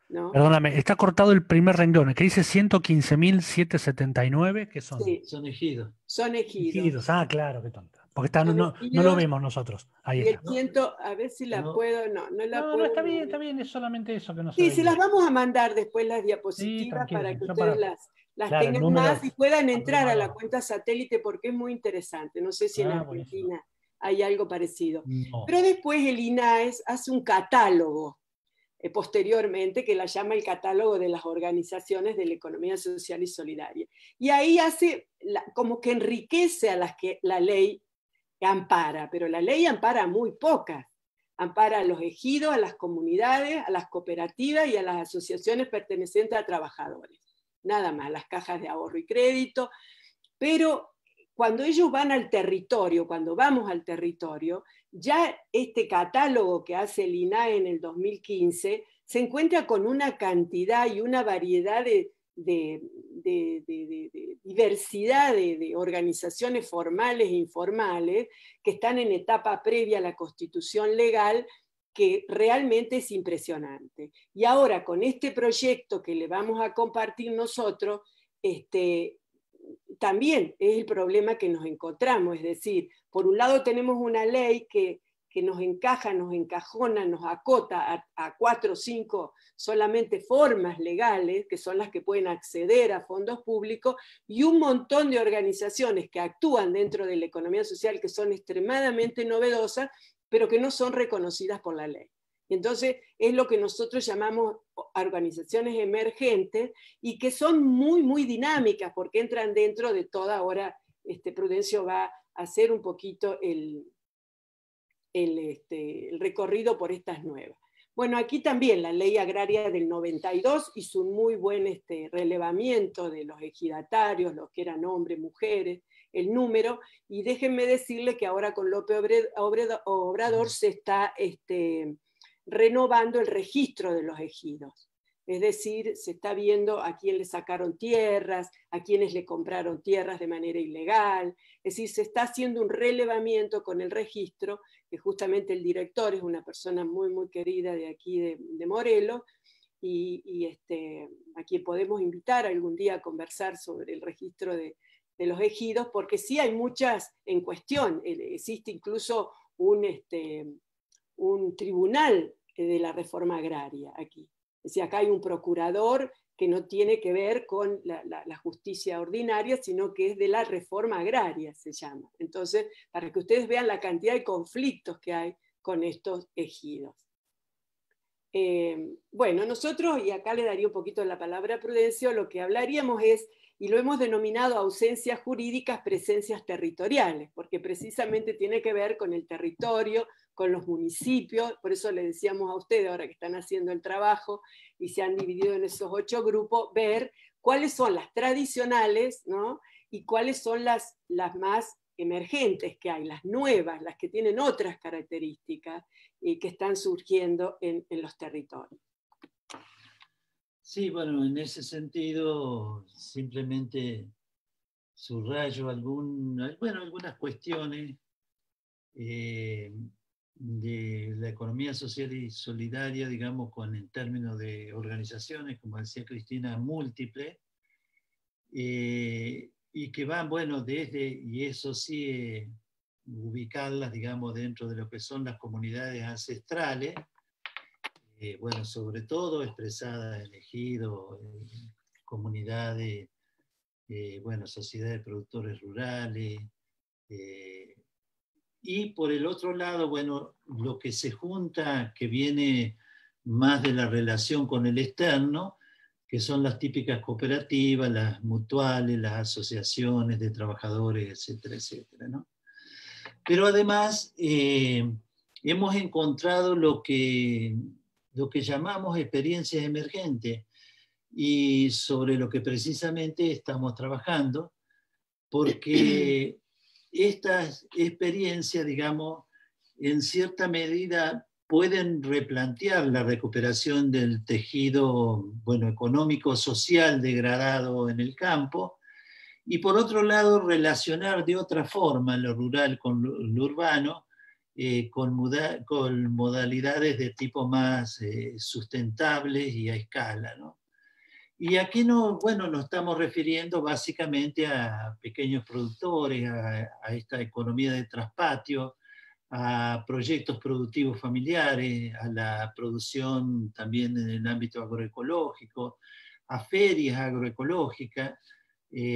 ¿no? Perdóname, está cortado el primer renglón, que dice 115.779, ¿qué son? Sí. Son ejidos. Son ejidos. Ah, claro, qué tonta. Porque está, no lo vemos nosotros. Ahí está. A ver si la puedo, no la puedo. No, está bien, es solamente eso que no se Sí, ve. se las vamos a mandar después las diapositivas, sí, para que ustedes las tengan más y puedan entrar a la cuenta satélite, porque es muy interesante. No sé si en Argentina hay algo parecido. No. Pero después el INAES hace un catálogo posteriormente, que la llama el catálogo de las organizaciones de la economía social y solidaria. Y ahí hace como que enriquece a las que la ley ampara, pero la ley ampara muy pocas. Ampara a los ejidos, a las comunidades, a las cooperativas y a las asociaciones pertenecientes a trabajadores. Nada más, las cajas de ahorro y crédito. Pero cuando ellos van al territorio, cuando vamos al territorio, ya este catálogo que hace el INAE en el 2015 se encuentra con una cantidad y una variedad de diversidad de organizaciones formales e informales que están en etapa previa a la constitución legal, que realmente es impresionante. Y ahora con este proyecto que le vamos a compartir nosotros, también es el problema que nos encontramos, es decir, por un lado tenemos una ley que nos encaja, nos encajona, nos acota a 4 o 5 solamente formas legales, que son las que pueden acceder a fondos públicos, y un montón de organizaciones que actúan dentro de la economía social que son extremadamente novedosas, pero que no son reconocidas por la ley. Entonces, es lo que nosotros llamamos organizaciones emergentes y que son muy, muy dinámicas porque entran dentro de toda. Ahora Prudencio va a hacer un poquito el recorrido por estas nuevas. Bueno, aquí también la ley agraria del 92 hizo un muy buen relevamiento de los ejidatarios, los que eran hombres, mujeres, el número, y déjenme decirle que ahora con López Obrador se está renovando el registro de los ejidos. Es decir, se está viendo a quién le sacaron tierras, a quienes le compraron tierras de manera ilegal. Es decir, se está haciendo un relevamiento con el registro, que justamente el director es una persona muy, muy querida de aquí de Morelos, y a quien podemos invitar algún día a conversar sobre el registro de los ejidos, porque sí hay muchas en cuestión. Existe incluso un tribunal de la reforma agraria aquí. Es decir, acá hay un procurador que no tiene que ver con la justicia ordinaria, sino que es de la reforma agraria, se llama. Entonces, para que ustedes vean la cantidad de conflictos que hay con estos ejidos. Bueno, nosotros, y acá le daría un poquito la palabra a Prudencio, lo que hablaríamos es, y lo hemos denominado ausencias jurídicas, presencias territoriales, porque precisamente tiene que ver con el territorio, con los municipios. Por eso le decíamos a ustedes, ahora que están haciendo el trabajo y se han dividido en esos 8 grupos, ver cuáles son las tradicionales, ¿no? Y cuáles son las más emergentes que hay, las nuevas, las que tienen otras características y que están surgiendo en los territorios. Sí, bueno, en ese sentido simplemente subrayo algunas cuestiones de la economía social y solidaria, digamos, en términos de organizaciones, como decía Cristina, múltiples, y que van, bueno, y eso sí, ubicarlas, digamos, dentro de lo que son las comunidades ancestrales, bueno, sobre todo expresadas en ejidos, comunidades, bueno, sociedades de productores rurales, y por el otro lado, bueno, lo que se junta, que viene más de la relación con el externo, que son las típicas cooperativas, las mutuales, las asociaciones de trabajadores, etcétera, etcétera, ¿no? Pero además hemos encontrado lo que llamamos experiencias emergentes, y sobre lo que precisamente estamos trabajando, porque estas experiencias, digamos, en cierta medida pueden replantear la recuperación del tejido, bueno, económico, social degradado en el campo, y por otro lado relacionar de otra forma lo rural con lo urbano, con modalidades de tipo más sustentables y a escala, ¿no? Y aquí nos estamos refiriendo básicamente a pequeños productores, a esta economía de traspatio, a proyectos productivos familiares, a la producción también en el ámbito agroecológico, a ferias agroecológicas,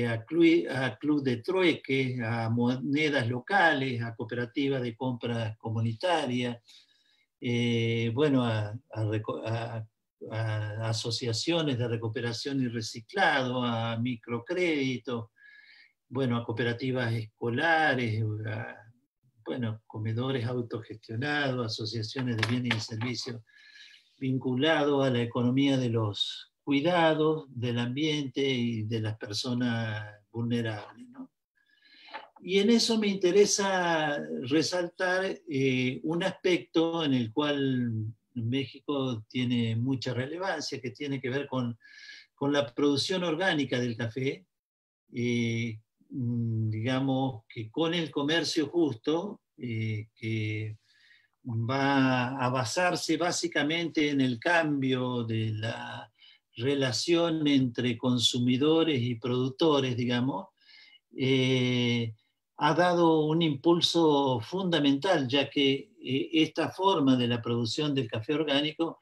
a club de trueque, a monedas locales, a cooperativas de compra comunitaria, bueno, a asociaciones de recuperación y reciclado, a microcréditos, bueno, a cooperativas escolares, bueno, comedores autogestionados, asociaciones de bienes y servicios vinculados a la economía de los cuidados del ambiente y de las personas vulnerables, ¿no? Y en eso me interesa resaltar un aspecto en el cual México tiene mucha relevancia, que tiene que ver con con la producción orgánica del café, digamos que con el comercio justo, que va a basarse básicamente en el cambio de la relación entre consumidores y productores, digamos, ha dado un impulso fundamental, ya que esta forma de la producción del café orgánico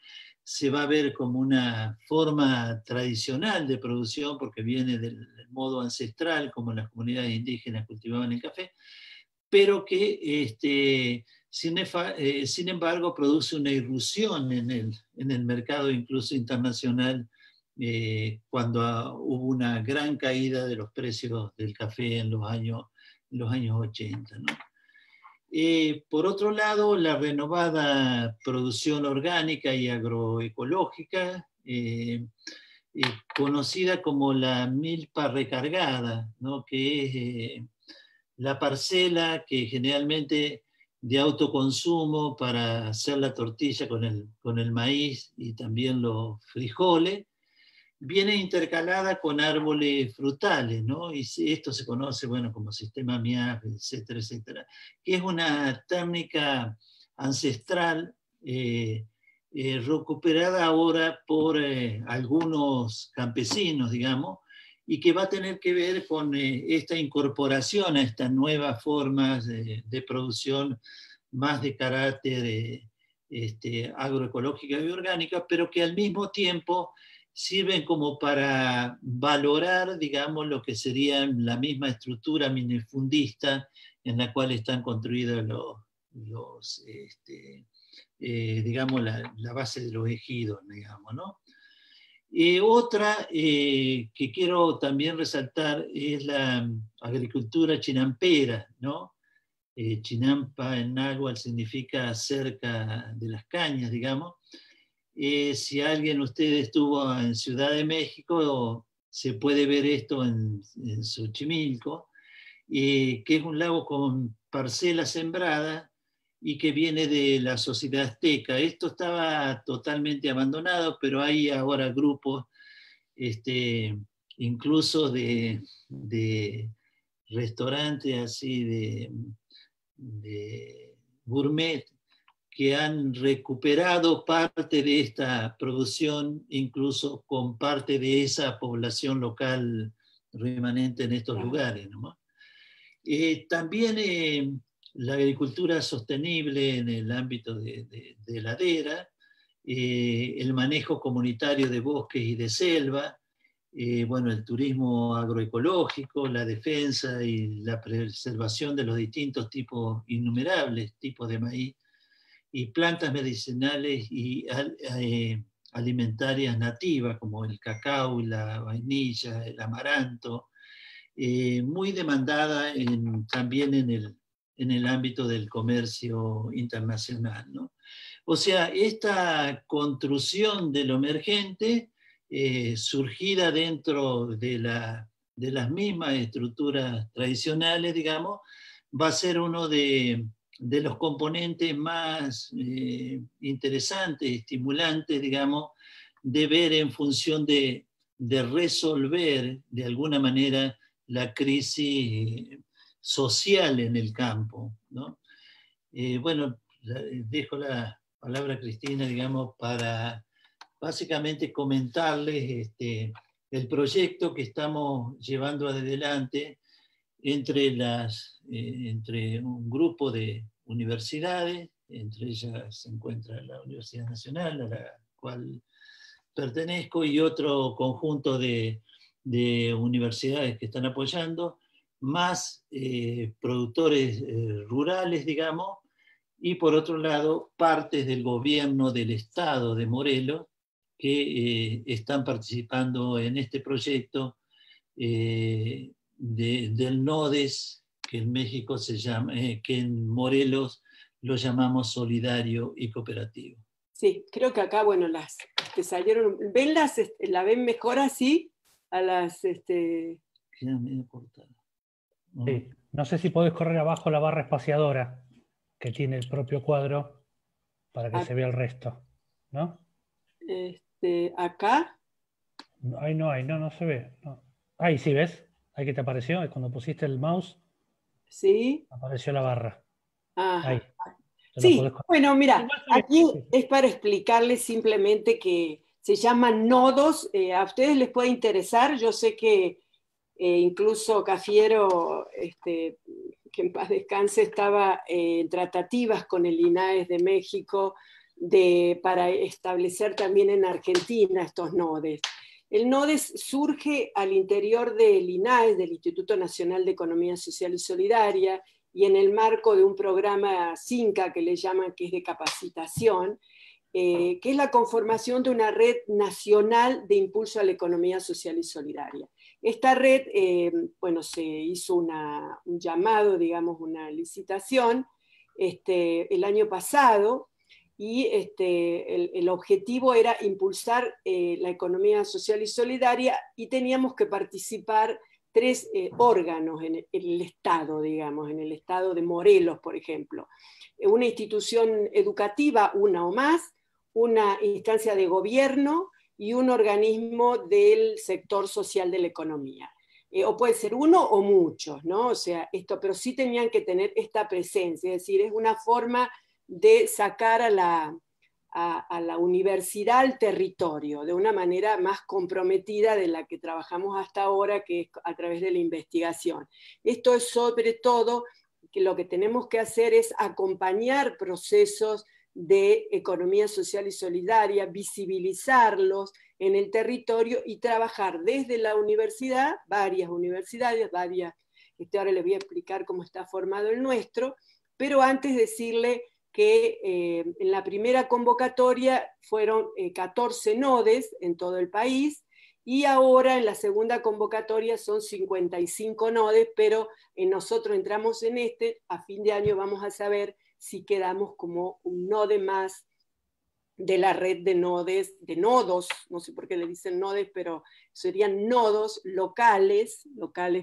se va a ver como una forma tradicional de producción, porque viene del modo ancestral, como las comunidades indígenas cultivaban el café, pero que sin embargo produce una irrupción en el mercado incluso internacional, cuando hubo una gran caída de los precios del café en los años 80, ¿no? Por otro lado, la renovada producción orgánica y agroecológica, conocida como la milpa recargada, ¿no? Que es la parcela que generalmente de autoconsumo para hacer la tortilla con el maíz y también los frijoles, viene intercalada con árboles frutales, ¿no? Y esto se conoce, bueno, como sistema MIAP, etcétera, etcétera, que es una técnica ancestral recuperada ahora por algunos campesinos, digamos, y que va a tener que ver con esta incorporación a estas nuevas formas de producción más de carácter agroecológica y orgánica, pero que al mismo tiempo sirven como para valorar, digamos, lo que sería la misma estructura minifundista en la cual están construidos digamos, la base de los ejidos, digamos, ¿no? Otra que quiero también resaltar es la agricultura chinampera, ¿no? Chinampa en náhuatl significa cerca de las cañas, digamos. Si alguien, usted estuvo en Ciudad de México, se puede ver esto en Xochimilco, que es un lago con parcelas sembradas y que viene de la sociedad azteca. Esto estaba totalmente abandonado, pero hay ahora grupos, incluso de restaurantes así de gourmet, que han recuperado parte de esta producción, incluso con parte de esa población local remanente en estos lugares, ¿no? También la agricultura sostenible en el ámbito de ladera, el manejo comunitario de bosques y de selva, bueno, el turismo agroecológico, la defensa y la preservación de los distintos tipos, innumerables tipos de maíz, y plantas medicinales y alimentarias nativas, como el cacao, la vainilla, el amaranto, muy demandada también en el ámbito del comercio internacional, ¿no? O sea, esta construcción de lo emergente, surgida dentro de las mismas estructuras tradicionales, digamos, va a ser uno de los componentes más interesantes, estimulantes, digamos, de ver en función de resolver de alguna manera la crisis social en el campo, ¿no? Bueno, dejo la palabra a Cristina, digamos, para básicamente comentarles el proyecto que estamos llevando adelante entre un grupo de universidades, entre ellas se encuentra la Universidad Nacional, a la cual pertenezco, y otro conjunto de universidades que están apoyando, más productores rurales, digamos, y por otro lado, partes del gobierno del estado de Morelos que están participando en este proyecto del NODES, que en México se llama, que en Morelos lo llamamos solidario y cooperativo. Sí, creo que acá, bueno, las salieron, ¿la ven mejor así? A las... Queda medio cortada. Sí. No sé si podés correr abajo la barra espaciadora que tiene el propio cuadro para que se vea el resto, ¿no? Acá. Ahí no hay, no se ve. No. Ahí sí, ¿ves? Ahí que te apareció, es cuando pusiste el mouse, ¿Sí? apareció la barra. Ahí, Ajá. te la podés Sí, conectar. bueno, mira, Igual está bien. aquí Sí. es para explicarles simplemente que se llaman nodos. A ustedes les puede interesar. Yo sé que incluso Cafiero, que en paz descanse, estaba en tratativas con el INAES de México para establecer también en Argentina estos nodes. El NODES surge al interior del INAES, del Instituto Nacional de Economía Social y Solidaria, y en el marco de un programa CINCA que le llaman, que es de capacitación, que es la conformación de una red nacional de impulso a la economía social y solidaria. Esta red, bueno, se hizo un llamado, digamos, una licitación el año pasado, y el objetivo era impulsar la economía social y solidaria, y teníamos que participar 3 órganos en el Estado, digamos, en el Estado de Morelos, por ejemplo. Una institución educativa, una o más, una instancia de gobierno y un organismo del sector social de la economía. O puede ser uno o muchos, ¿no? O sea, pero sí tenían que tener esta presencia, es decir, es una forma de sacar a la universidad al territorio de una manera más comprometida de la que trabajamos hasta ahora, que es a través de la investigación. Esto es sobre todo que lo que tenemos que hacer es acompañar procesos de economía social y solidaria, visibilizarlos en el territorio y trabajar desde la universidad, varias universidades, ahora les voy a explicar cómo está formado el nuestro, pero antes decirle que en la primera convocatoria fueron 14 nodes en todo el país, y ahora en la segunda convocatoria son 55 nodes, pero nosotros entramos en a fin de año vamos a saber si quedamos como un node más de la red de nodos, no sé por qué le dicen nodes, pero serían nodos locales,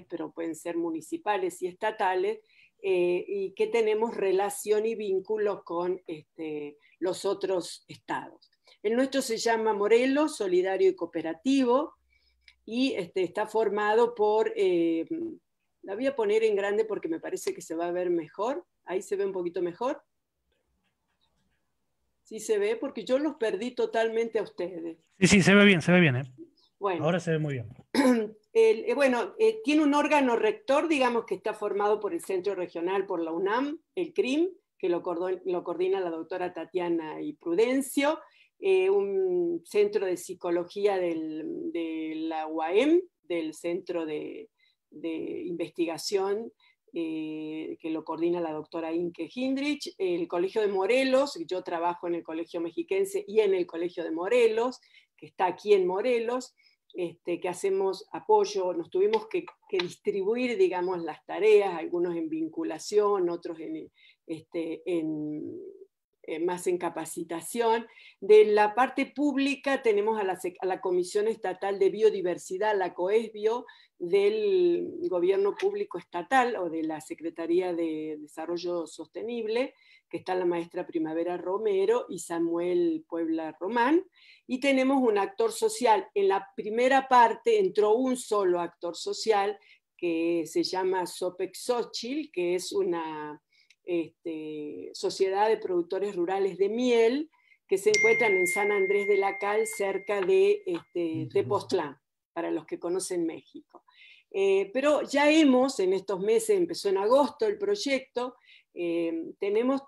pero pueden ser municipales y estatales, y que tenemos relación y vínculos con los otros estados. El nuestro se llama Morelos, Solidario y Cooperativo, y está formado por, la voy a poner en grande porque me parece que se va a ver mejor, ahí se ve un poquito mejor. Sí se ve, porque yo los perdí totalmente a ustedes. Sí, se ve bien, ¿eh? Bueno, Ahora se ve muy bien. Tiene un órgano rector, digamos, que está formado por el Centro Regional, por la UNAM, el CRIM, que lo coordina la doctora Tatiana y Prudencio, un centro de psicología de la UAM, del Centro de Investigación, que lo coordina la doctora Inke Hindrich, el Colegio de Morelos, yo trabajo en el Colegio Mexiquense y en el Colegio de Morelos, que está aquí en Morelos, que hacemos apoyo, nos tuvimos que distribuir, digamos, las tareas, algunos en vinculación, otros más en capacitación. De la parte pública tenemos a la Comisión Estatal de Biodiversidad, la COESBio, del Gobierno Público Estatal o de la Secretaría de Desarrollo Sostenible, que está la maestra Primavera Romero y Samuel Puebla Román, y tenemos un actor social. En la primera parte entró un solo actor social que se llama Sopexochil, que es una sociedad de productores rurales de miel que se encuentran en San Andrés de la Cal, cerca de Tepoztlán, para los que conocen México. Pero ya en estos meses, empezó en agosto el proyecto, tenemos,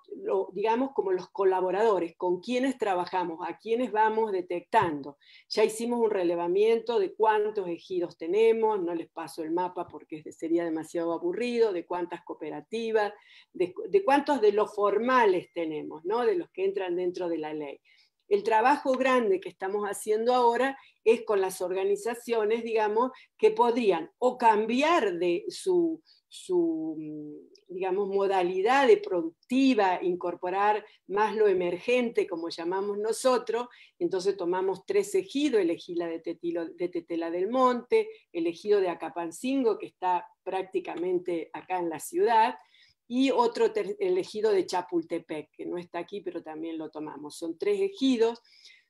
digamos, como los colaboradores, con quienes trabajamos, a quienes vamos detectando. Ya hicimos un relevamiento de cuántos ejidos tenemos, no les paso el mapa porque sería demasiado aburrido, de cuántas cooperativas, de cuántos de los formales tenemos, ¿no? De los que entran dentro de la ley. El trabajo grande que estamos haciendo ahora es con las organizaciones, digamos, que podrían o cambiar de su digamos, modalidad de productiva, incorporar más lo emergente, como llamamos nosotros. Entonces tomamos 3 ejidos, el ejido de Tetela del Monte, el ejido de Acapancingo, que está prácticamente acá en la ciudad, y otro, el ejido de Chapultepec, que no está aquí, pero también lo tomamos. Son 3 ejidos.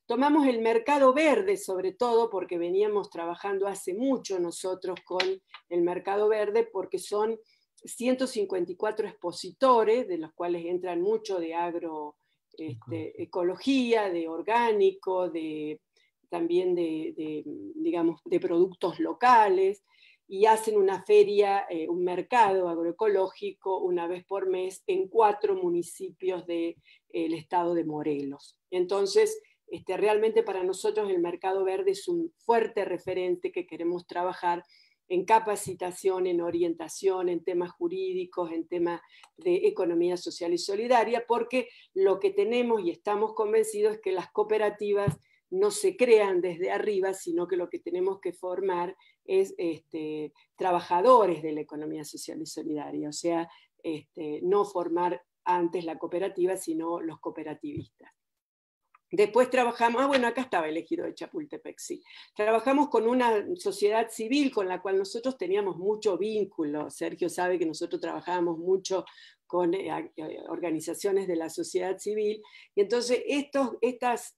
Tomamos el mercado verde, sobre todo, porque veníamos trabajando hace mucho nosotros con el mercado verde, porque son 154 expositores, de los cuales entran mucho de agroecología, de orgánico, también digamos, de productos locales, y hacen una feria, un mercado agroecológico una vez por mes en 4 municipios del estado de Morelos. Entonces, realmente para nosotros el mercado verde es un fuerte referente que queremos trabajar en capacitación, en orientación, en temas jurídicos, en temas de economía social y solidaria, porque lo que tenemos y estamos convencidos es que las cooperativas no se crean desde arriba, sino que lo que tenemos que formar es trabajadores de la economía social y solidaria, o sea, no formar antes la cooperativa, sino los cooperativistas. Después trabajamos, bueno, acá estaba el ejido de Chapultepec, sí. Trabajamos con una sociedad civil con la cual nosotros teníamos mucho vínculo. Sergio sabe que nosotros trabajábamos mucho con organizaciones de la sociedad civil, y entonces estas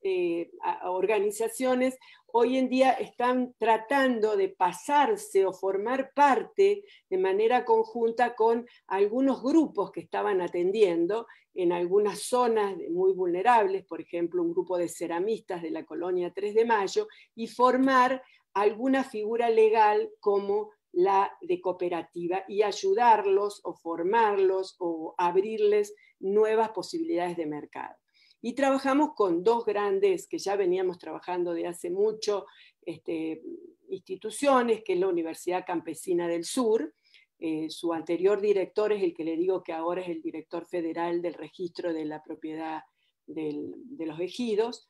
organizaciones hoy en día están tratando de pasarse o formar parte de manera conjunta con algunos grupos que estaban atendiendo en algunas zonas muy vulnerables, por ejemplo, un grupo de ceramistas de la colonia 3 de Mayo, y formar alguna figura legal como la de cooperativa y ayudarlos o formarlos o abrirles nuevas posibilidades de mercado. Y trabajamos con 2 grandes que ya veníamos trabajando de hace mucho, instituciones, que es la Universidad Campesina del Sur. Su anterior director es el que le digo que ahora es el director federal del registro de la propiedad de los ejidos,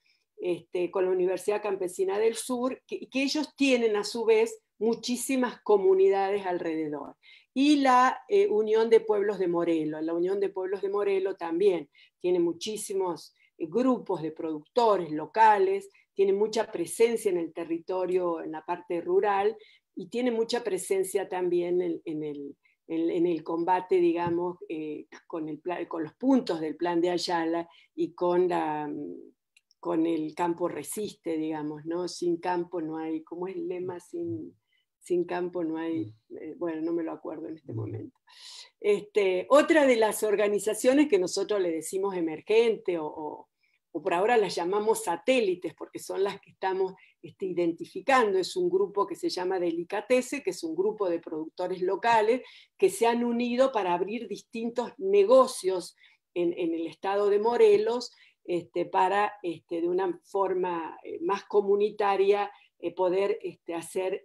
con la Universidad Campesina del Sur, que ellos tienen a su vez muchísimas comunidades alrededor. Y la Unión de Pueblos de Morelos. La Unión de Pueblos de Morelos también tiene muchísimos grupos de productores locales, tiene mucha presencia en el territorio, en la parte rural, y tiene mucha presencia también en el combate, digamos, con los puntos del Plan de Ayala y con el campo resiste, digamos, ¿no? Sin campo no hay, ¿cómo es el lema? Sin campo no hay, bueno, no me lo acuerdo en este momento. Otra de las organizaciones que nosotros le decimos emergente o por ahora las llamamos satélites, porque son las que estamos identificando, es un grupo que se llama Delicatese, que es un grupo de productores locales que se han unido para abrir distintos negocios en el estado de Morelos, para de una forma más comunitaria poder hacer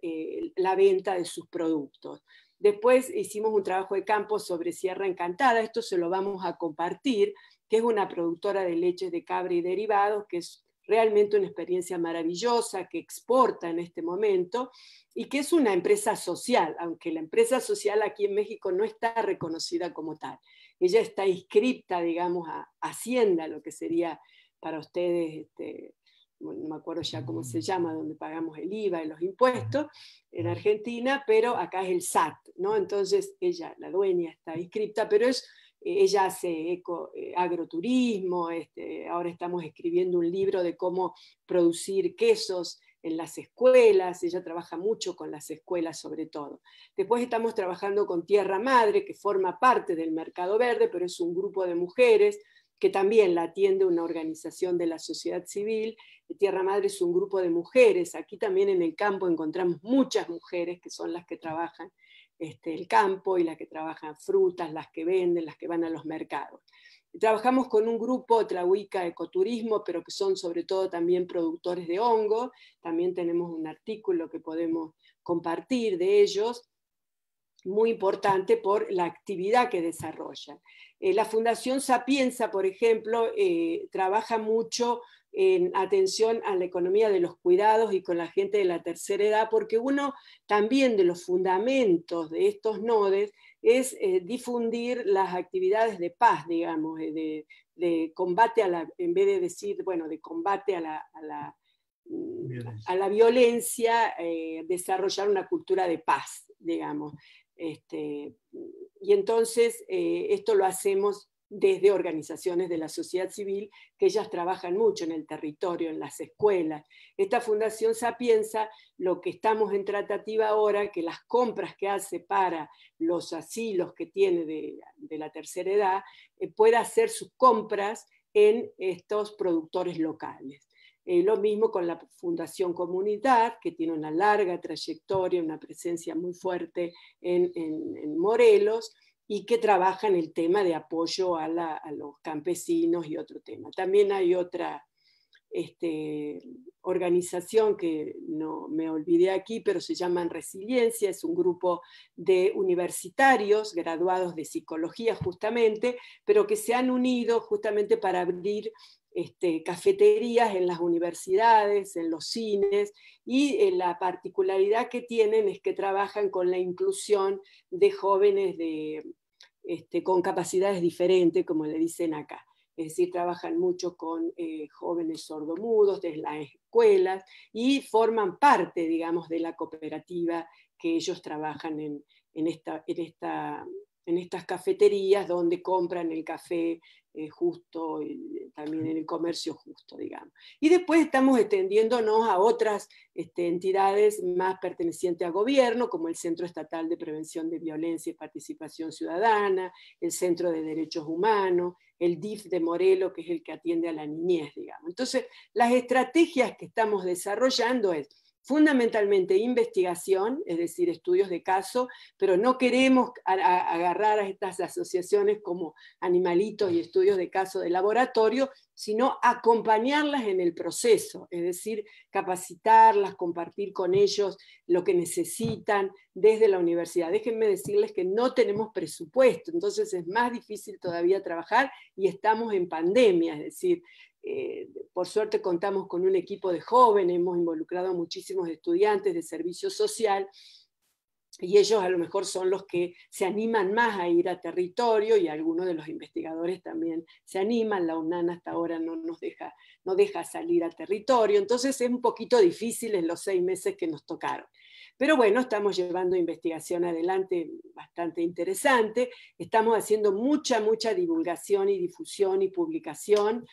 la venta de sus productos. Después hicimos un trabajo de campo sobre Sierra Encantada, esto se lo vamos a compartir, que es una productora de leches de cabra y derivados, que es realmente una experiencia maravillosa, que exporta en este momento, y que es una empresa social, aunque la empresa social aquí en México no está reconocida como tal. Ella está inscripta, digamos, a Hacienda, lo que sería para ustedes, no me acuerdo ya cómo se llama, donde pagamos el IVA y los impuestos en Argentina, pero acá es el SAT, ¿no? Entonces ella, la dueña, está inscripta, pero ella hace agroturismo, ahora estamos escribiendo un libro de cómo producir quesos en las escuelas, ella trabaja mucho con las escuelas sobre todo. Después estamos trabajando con Tierra Madre, que forma parte del Mercado Verde, pero es un grupo de mujeres que también la atiende una organización de la sociedad civil. Tierra Madre es un grupo de mujeres, aquí también en el campo encontramos muchas mujeres que son las que trabajan el campo y las que trabajan frutas, las que venden, las que van a los mercados. Trabajamos con un grupo Tlahuica Ecoturismo, pero que son sobre todo también productores de hongo. También tenemos un artículo que podemos compartir de ellos, muy importante por la actividad que desarrollan. La Fundación Sapienza, por ejemplo, trabaja mucho en atención a la economía de los cuidados y con la gente de la tercera edad, porque uno también de los fundamentos de estos nodes es difundir las actividades de paz, digamos, de combate en vez de decir, bueno, de combate a la violencia, desarrollar una cultura de paz, digamos. Y entonces esto lo hacemos desde organizaciones de la sociedad civil, que ellas trabajan mucho en el territorio, en las escuelas. Esta Fundación Sapienza, lo que estamos en tratativa ahora, que las compras que hace para los asilos que tiene de la tercera edad, pueda hacer sus compras en estos productores locales. Lo mismo con la Fundación Comunidad, que tiene una larga trayectoria, una presencia muy fuerte en Morelos, y que trabaja en el tema de apoyo a los campesinos y otro tema. También hay otra organización que no me olvidé aquí, pero se llaman Resiliencia, es un grupo de universitarios graduados de psicología justamente, pero que se han unido justamente para abrir cafeterías en las universidades, en los cines, y la particularidad que tienen es que trabajan con la inclusión de jóvenes con capacidades diferentes, como le dicen acá. Es decir, trabajan mucho con jóvenes sordomudos desde las escuelas y forman parte, digamos, de la cooperativa que ellos trabajan en estas cafeterías donde compran el café justo, y también en el comercio justo, digamos. Y después estamos extendiéndonos a otras entidades más pertenecientes al gobierno, como el Centro Estatal de Prevención de Violencia y Participación Ciudadana, el Centro de Derechos Humanos, el DIF de Morelos, que es el que atiende a la niñez, digamos. Entonces, las estrategias que estamos desarrollando es fundamentalmente investigación, es decir, estudios de caso, pero no queremos agarrar a estas asociaciones como animalitos y estudios de caso de laboratorio, sino acompañarlas en el proceso, es decir, capacitarlas, compartir con ellos lo que necesitan desde la universidad. Déjenme decirles que no tenemos presupuesto, entonces es más difícil todavía trabajar y estamos en pandemia, es decir, por suerte contamos con un equipo de jóvenes, hemos involucrado a muchísimos estudiantes de servicio social, y ellos a lo mejor son los que se animan más a ir a territorio, y algunos de los investigadores también se animan. La UNAN hasta ahora no deja salir a territorio, entonces es un poquito difícil en los 6 meses que nos tocaron. Pero bueno, estamos llevando investigación adelante bastante interesante, estamos haciendo mucha divulgación y difusión y publicación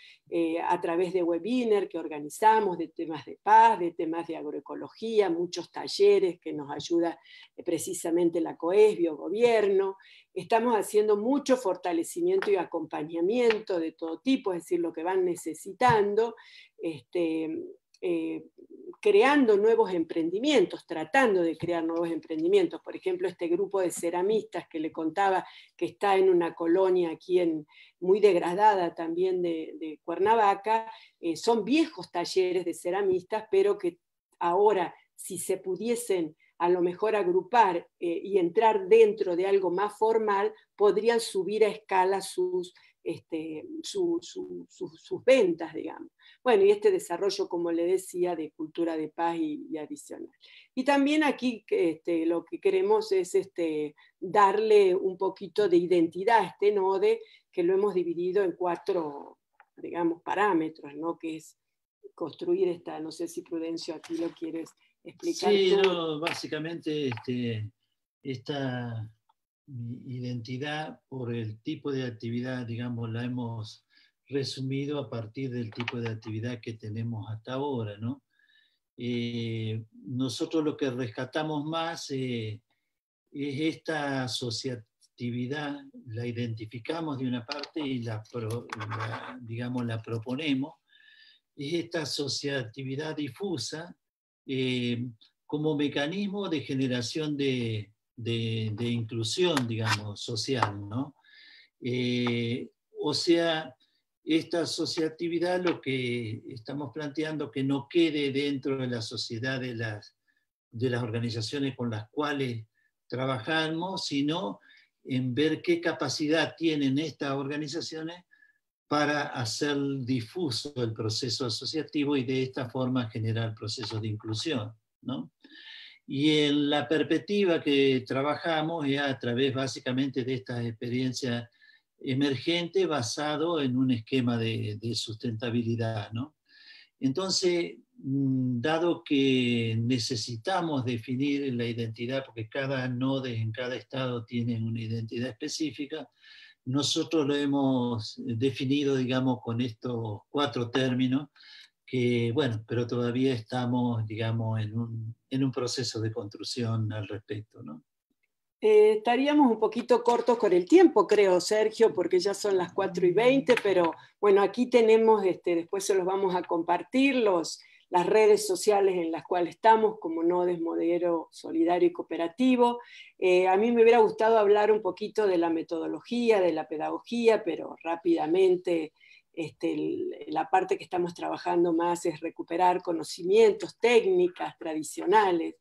a través de webinars que organizamos de temas de paz, de temas de agroecología, muchos talleres que nos ayuda precisamente la COESBI o gobierno. Estamos haciendo mucho fortalecimiento y acompañamiento de todo tipo, es decir, lo que van necesitando, creando nuevos emprendimientos, tratando de crear nuevos emprendimientos. Por ejemplo, este grupo de ceramistas que le contaba, que está en una colonia aquí muy degradada también de Cuernavaca, son viejos talleres de ceramistas, pero que ahora, si se pudiesen a lo mejor agrupar y entrar dentro de algo más formal, podrían subir a escala sus ventas, digamos. Bueno, y este desarrollo, como le decía, de cultura de paz y adicional. Y también aquí lo que queremos es darle un poquito de identidad a este NODE, que lo hemos dividido en 4, digamos, parámetros, ¿no? Que es construir no sé si Prudencio aquí lo quieres explicar. Sí, no, básicamente esta identidad por el tipo de actividad, digamos, la hemos resumido a partir del tipo de actividad que tenemos hasta ahora, ¿no? Nosotros lo que rescatamos más es esta asociatividad, la identificamos de una parte y digamos, la proponemos, es esta asociatividad difusa como mecanismo de generación de inclusión, digamos, social, ¿no? O sea, esta asociatividad, lo que estamos planteando, que no quede dentro de la sociedad de las organizaciones con las cuales trabajamos, sino en ver qué capacidad tienen estas organizaciones para hacer difuso el proceso asociativo y de esta forma generar procesos de inclusión, ¿no? Y en la perspectiva que trabajamos es a través básicamente de estas experiencias emergentes basado en un esquema de sustentabilidad, ¿no? Entonces, dado que necesitamos definir la identidad, porque cada NODE en cada estado tiene una identidad específica, nosotros lo hemos definido, digamos, con estos 4 términos, que, bueno, pero todavía estamos, digamos, en un proceso de construcción al respecto, ¿no? Estaríamos un poquito cortos con el tiempo, creo, Sergio, porque ya son las 4:20, pero bueno, aquí tenemos, después se los vamos a compartir, las redes sociales en las cuales estamos, como Nodes Modelo Solidario y Cooperativo. A mí me hubiera gustado hablar un poquito de la metodología, de la pedagogía, pero rápidamente la parte que estamos trabajando más es recuperar conocimientos, técnicas tradicionales,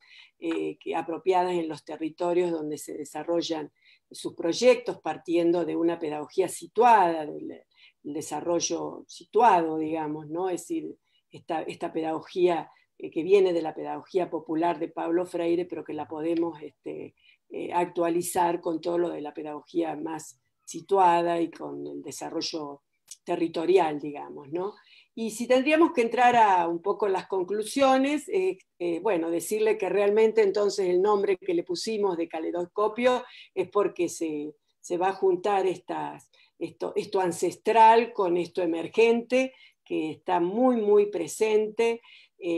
apropiadas en los territorios donde se desarrollan sus proyectos, partiendo de una pedagogía situada, del desarrollo situado, digamos, ¿no? Es decir, esta pedagogía que viene de la pedagogía popular de Pablo Freire, pero que la podemos actualizar con todo lo de la pedagogía más situada y con el desarrollo territorial, digamos, ¿no? Y si tendríamos que entrar a un poco las conclusiones, bueno, decirle que realmente entonces el nombre que le pusimos de caleidoscopio es porque se va a juntar esto ancestral con esto emergente, que está muy, muy presente,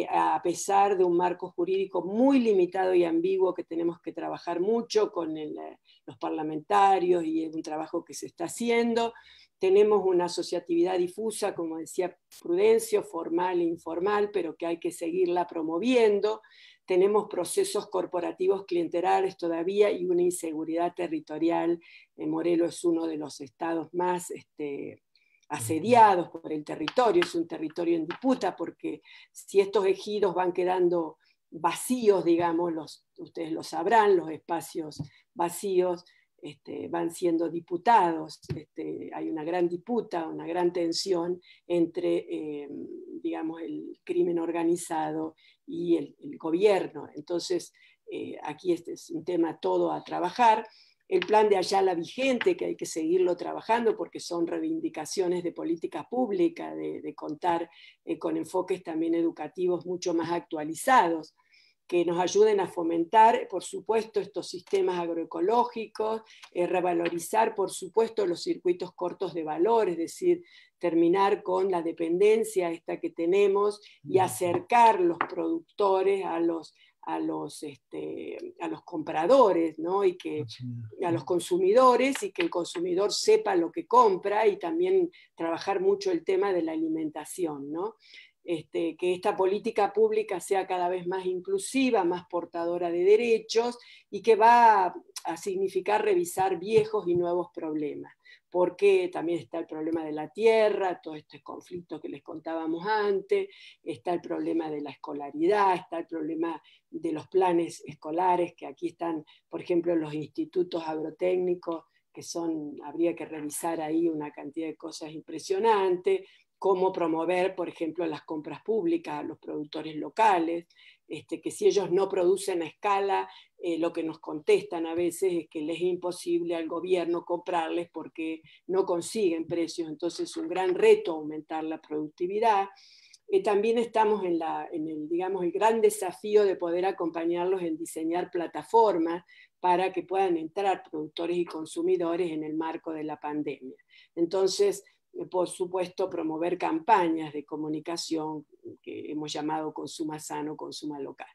a pesar de un marco jurídico muy limitado y ambiguo que tenemos que trabajar mucho con los parlamentarios, y es un trabajo que se está haciendo. Tenemos una asociatividad difusa, como decía Prudencio, formal e informal, pero que hay que seguirla promoviendo. Tenemos procesos corporativos clientelares todavía y una inseguridad territorial. Morelos es uno de los estados más asediados por el territorio, es un territorio en disputa, porque si estos ejidos van quedando vacíos, digamos, ustedes lo sabrán, los espacios vacíos van siendo diputados, hay una gran disputa, una gran tensión entre, digamos, el crimen organizado y el gobierno. Entonces, aquí este es un tema todo a trabajar. El plan de Ayala vigente, que hay que seguirlo trabajando porque son reivindicaciones de política pública, de contar con enfoques también educativos mucho más actualizados, que nos ayuden a fomentar, por supuesto, estos sistemas agroecológicos, revalorizar, por supuesto, los circuitos cortos de valor, es decir, terminar con la dependencia esta que tenemos y acercar los productores a los compradores, ¿no? Y que a los consumidores, y que el consumidor sepa lo que compra, y también trabajar mucho el tema de la alimentación, ¿no? Que esta política pública sea cada vez más inclusiva, más portadora de derechos, y que va a significar revisar viejos y nuevos problemas, porque también está el problema de la tierra, todo este conflicto que les contábamos antes, está el problema de la escolaridad, está el problema de los planes escolares, que aquí están, por ejemplo, los institutos agrotécnicos, que habría que revisar ahí una cantidad de cosas impresionantes, cómo promover, por ejemplo, las compras públicas a los productores locales, que si ellos no producen a escala, lo que nos contestan a veces es que les es imposible al gobierno comprarles porque no consiguen precios. Entonces es un gran reto aumentar la productividad. También estamos en el gran desafío de poder acompañarlos en diseñar plataformas para que puedan entrar productores y consumidores en el marco de la pandemia. Entonces, por supuesto, promover campañas de comunicación que hemos llamado Consuma Sano, Consuma Local.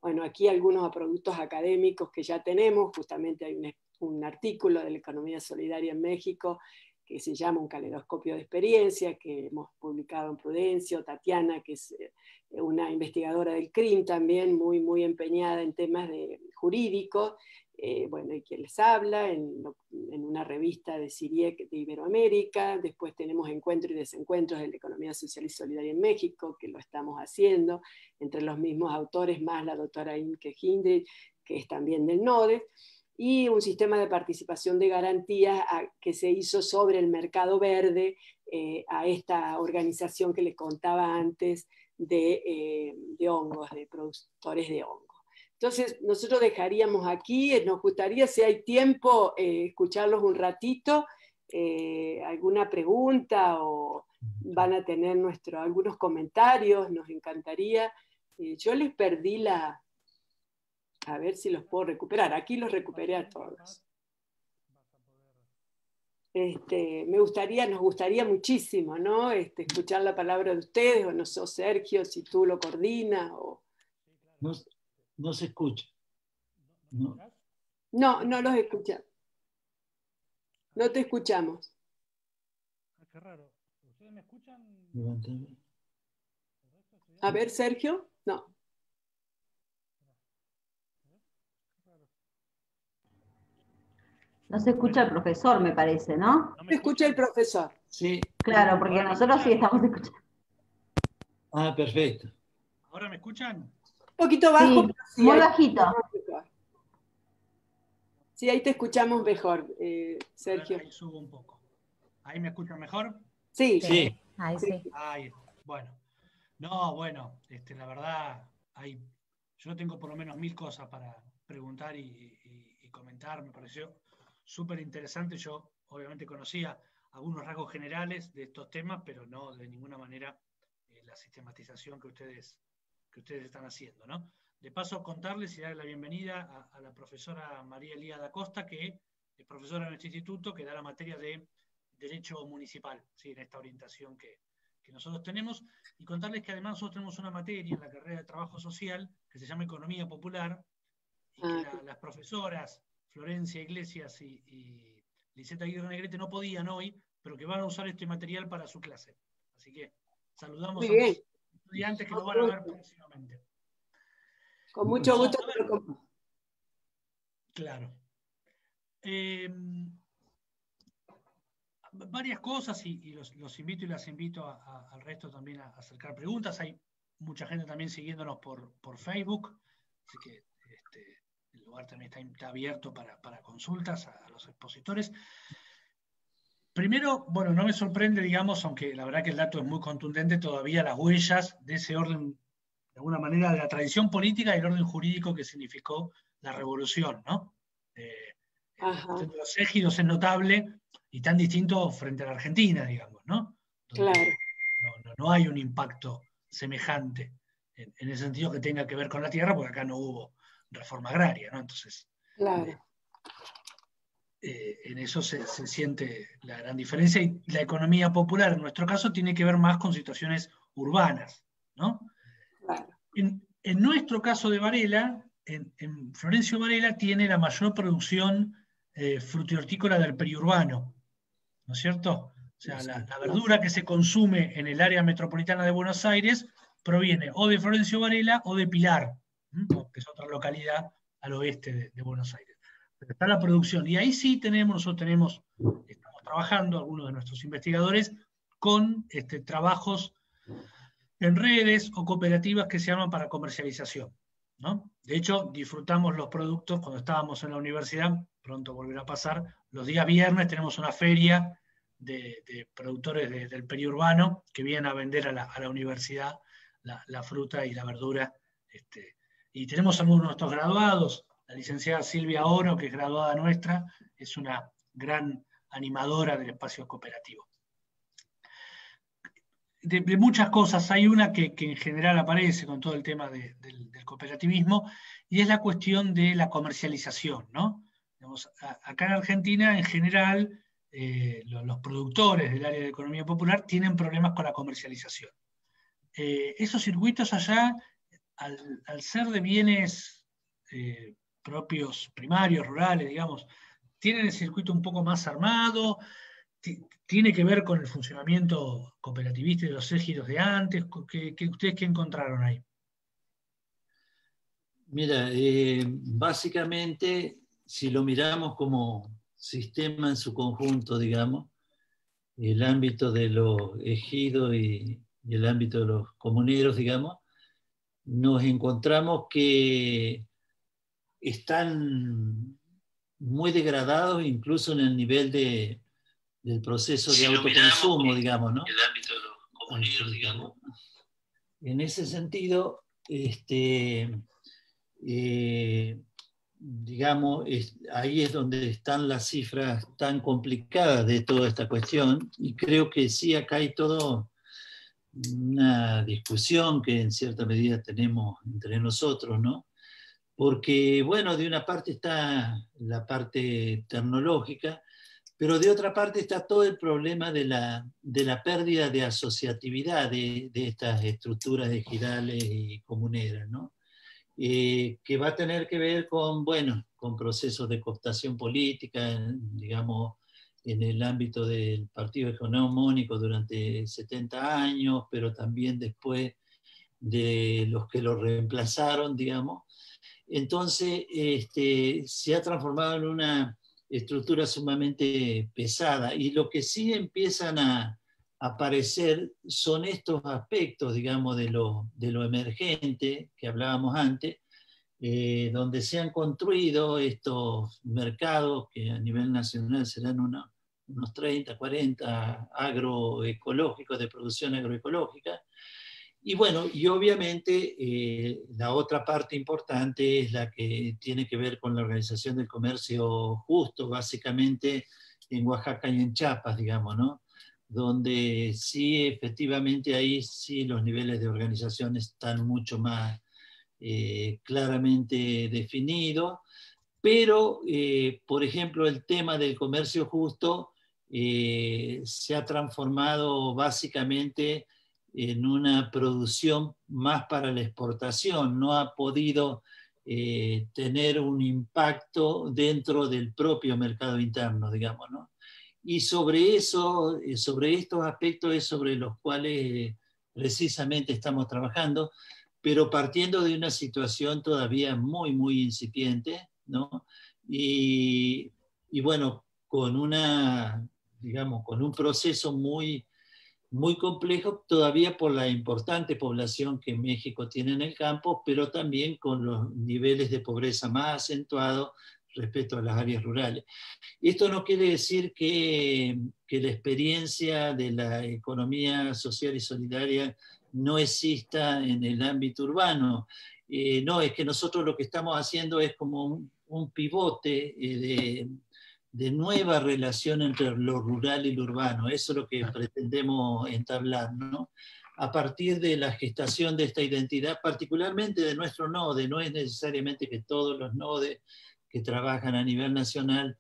Bueno, aquí algunos productos académicos que ya tenemos, justamente hay un artículo de la economía solidaria en México que se llama Un caleidoscopio de experiencia, que hemos publicado en Prudencio. Tatiana, que es una investigadora del CRIM también, muy, muy empeñada en temas jurídicos, bueno, y quien les habla en una revista de CIRIEC de Iberoamérica. Después tenemos Encuentros y Desencuentros de la Economía Social y Solidaria en México, que lo estamos haciendo, entre los mismos autores, más la doctora Imke Hindrich, que es también del NODE, y un sistema de participación de garantías que se hizo sobre el mercado verde, a esta organización que les contaba antes de hongos, de productores de hongos. Entonces, nosotros dejaríamos aquí, nos gustaría, si hay tiempo, escucharlos un ratito, alguna pregunta, o van a tener algunos comentarios, nos encantaría. Yo les perdí a ver si los puedo recuperar. Aquí los recuperé a todos. nos gustaría muchísimo, ¿no? Escuchar la palabra de ustedes, o no sé, Sergio, si tú lo coordinas. No se escucha. No los escucha. No te escuchamos. Qué raro. ¿Ustedes me escuchan? A ver, Sergio. No. No se escucha el profesor, me parece, ¿no? No me escucha el profesor. Sí. Claro, porque nosotros sí estamos escuchando. Ah, perfecto. ¿Ahora me escuchan? Un poquito bajo, sí, pero sí, muy bajito. Sí, ahí te escuchamos mejor, Sergio. Ahí subo un poco. ¿Ahí me escuchan mejor? Sí. Sí. Ahí sí. Ahí, bueno. No, bueno, la verdad, yo tengo por lo menos 1000 cosas para preguntar y comentar. Me pareció súper interesante. Yo obviamente conocía algunos rasgos generales de estos temas, pero no de ninguna manera la sistematización que ustedes están haciendo, ¿no? De paso, contarles y darle la bienvenida a la profesora María Elía da Costa, que es profesora en nuestro instituto, que da la materia de Derecho Municipal, ¿sí? En esta orientación que nosotros tenemos, y contarles que además nosotros tenemos una materia en la carrera de Trabajo Social que se llama Economía Popular, y que las profesoras Florencia Iglesias y Liseta Aguirre Negrete no podían hoy, pero que van a usar este material para su clase. Así que saludamos a los estudiantes que lo van a ver próximamente. Con mucho gusto. Claro. Varias cosas, y los invito y las invito al resto también a acercar preguntas. Hay mucha gente también siguiéndonos por Facebook, así que el lugar también está abierto para consultas a los expositores. Primero, bueno, no me sorprende, digamos, aunque la verdad que el dato es muy contundente, todavía las huellas de ese orden, de alguna manera, de la tradición política y el orden jurídico que significó la revolución, ¿no? La cuestión de los ejidos es notable y tan distinto frente a la Argentina, digamos, ¿no? Donde claro. No hay un impacto semejante en ese sentido que tenga que ver con la tierra, porque acá no hubo reforma agraria, ¿no? Entonces, claro. En eso se siente la gran diferencia, y la economía popular en nuestro caso tiene que ver más con situaciones urbanas, ¿no? Claro. En nuestro caso de Varela, en Florencio Varela tiene la mayor producción frutihortícola del periurbano, ¿no es cierto? O sea, la verdura que se consume en el área metropolitana de Buenos Aires proviene o de Florencio Varela o de Pilar, que es otra localidad al oeste de Buenos Aires. Pero está la producción, y ahí sí estamos trabajando, algunos de nuestros investigadores, con trabajos en redes o cooperativas que se llaman para comercialización, ¿no? De hecho, disfrutamos los productos cuando estábamos en la universidad, pronto volverá a pasar, los días viernes tenemos una feria de productores del periurbano que vienen a vender a la universidad la fruta y la verdura. Y tenemos algunos de nuestros graduados, la licenciada Silvia Oro, que es graduada nuestra, es una gran animadora del espacio cooperativo. De muchas cosas, hay una que en general aparece con todo el tema del cooperativismo, y es la cuestión de la comercialización, ¿no? Digamos, acá en Argentina, en general, los productores del área de economía popular tienen problemas con la comercialización. Esos circuitos allá, al ser de bienes propios, primarios, rurales, digamos, tienen el circuito un poco más armado. ¿Tiene que ver con el funcionamiento cooperativista de los ejidos de antes? ¿Ustedes qué encontraron ahí? Mira, básicamente, si lo miramos como sistema en su conjunto, digamos, el ámbito de los ejidos y el ámbito de los comuneros, digamos, nos encontramos que están muy degradados incluso en el nivel del proceso de autoconsumo, digamos, ¿no? El ámbito de los comuneros, digamos. En ese sentido, digamos, ahí es donde están las cifras tan complicadas de toda esta cuestión, y creo que sí, acá hay toda una discusión que en cierta medida tenemos entre nosotros, ¿no? Porque, bueno, de una parte está la parte tecnológica, Pero de otra parte está todo el problema de la pérdida de asociatividad de estas estructuras ejidales y comuneras, ¿no? Que va a tener que ver con, bueno, con procesos de cooptación política, digamos, en el ámbito del partido hegemónico durante 70 años, pero también después de los que lo reemplazaron, digamos. Entonces, se ha transformado en una estructura sumamente pesada, y lo que sí empiezan a aparecer son estos aspectos, digamos, de lo emergente que hablábamos antes, donde se han construido estos mercados que a nivel nacional serán unos 30, 40 agroecológicos, de producción agroecológica. Y bueno, y obviamente la otra parte importante es la que tiene que ver con la organización del comercio justo, básicamente en Oaxaca y en Chiapas, digamos, ¿no? Donde sí, efectivamente, ahí sí los niveles de organización están mucho más claramente definidos, pero, por ejemplo, el tema del comercio justo se ha transformado básicamente en una producción más para la exportación, no ha podido tener un impacto dentro del propio mercado interno, digamos, ¿no? Y sobre eso, sobre estos aspectos es sobre los cuales precisamente estamos trabajando, pero partiendo de una situación todavía muy, muy incipiente, ¿no? Y bueno, con una, digamos, con un proceso muy, muy complejo todavía por la importante población que México tiene en el campo, pero también con los niveles de pobreza más acentuados respecto a las áreas rurales. Esto no quiere decir que la experiencia de la economía social y solidaria no exista en el ámbito urbano. No, es que nosotros lo que estamos haciendo es como un pivote de nueva relación entre lo rural y lo urbano. Eso es lo que pretendemos entablar, ¿no? A partir de la gestación de esta identidad, particularmente de nuestro NODE. No es necesariamente que todos los NODE que trabajan a nivel nacional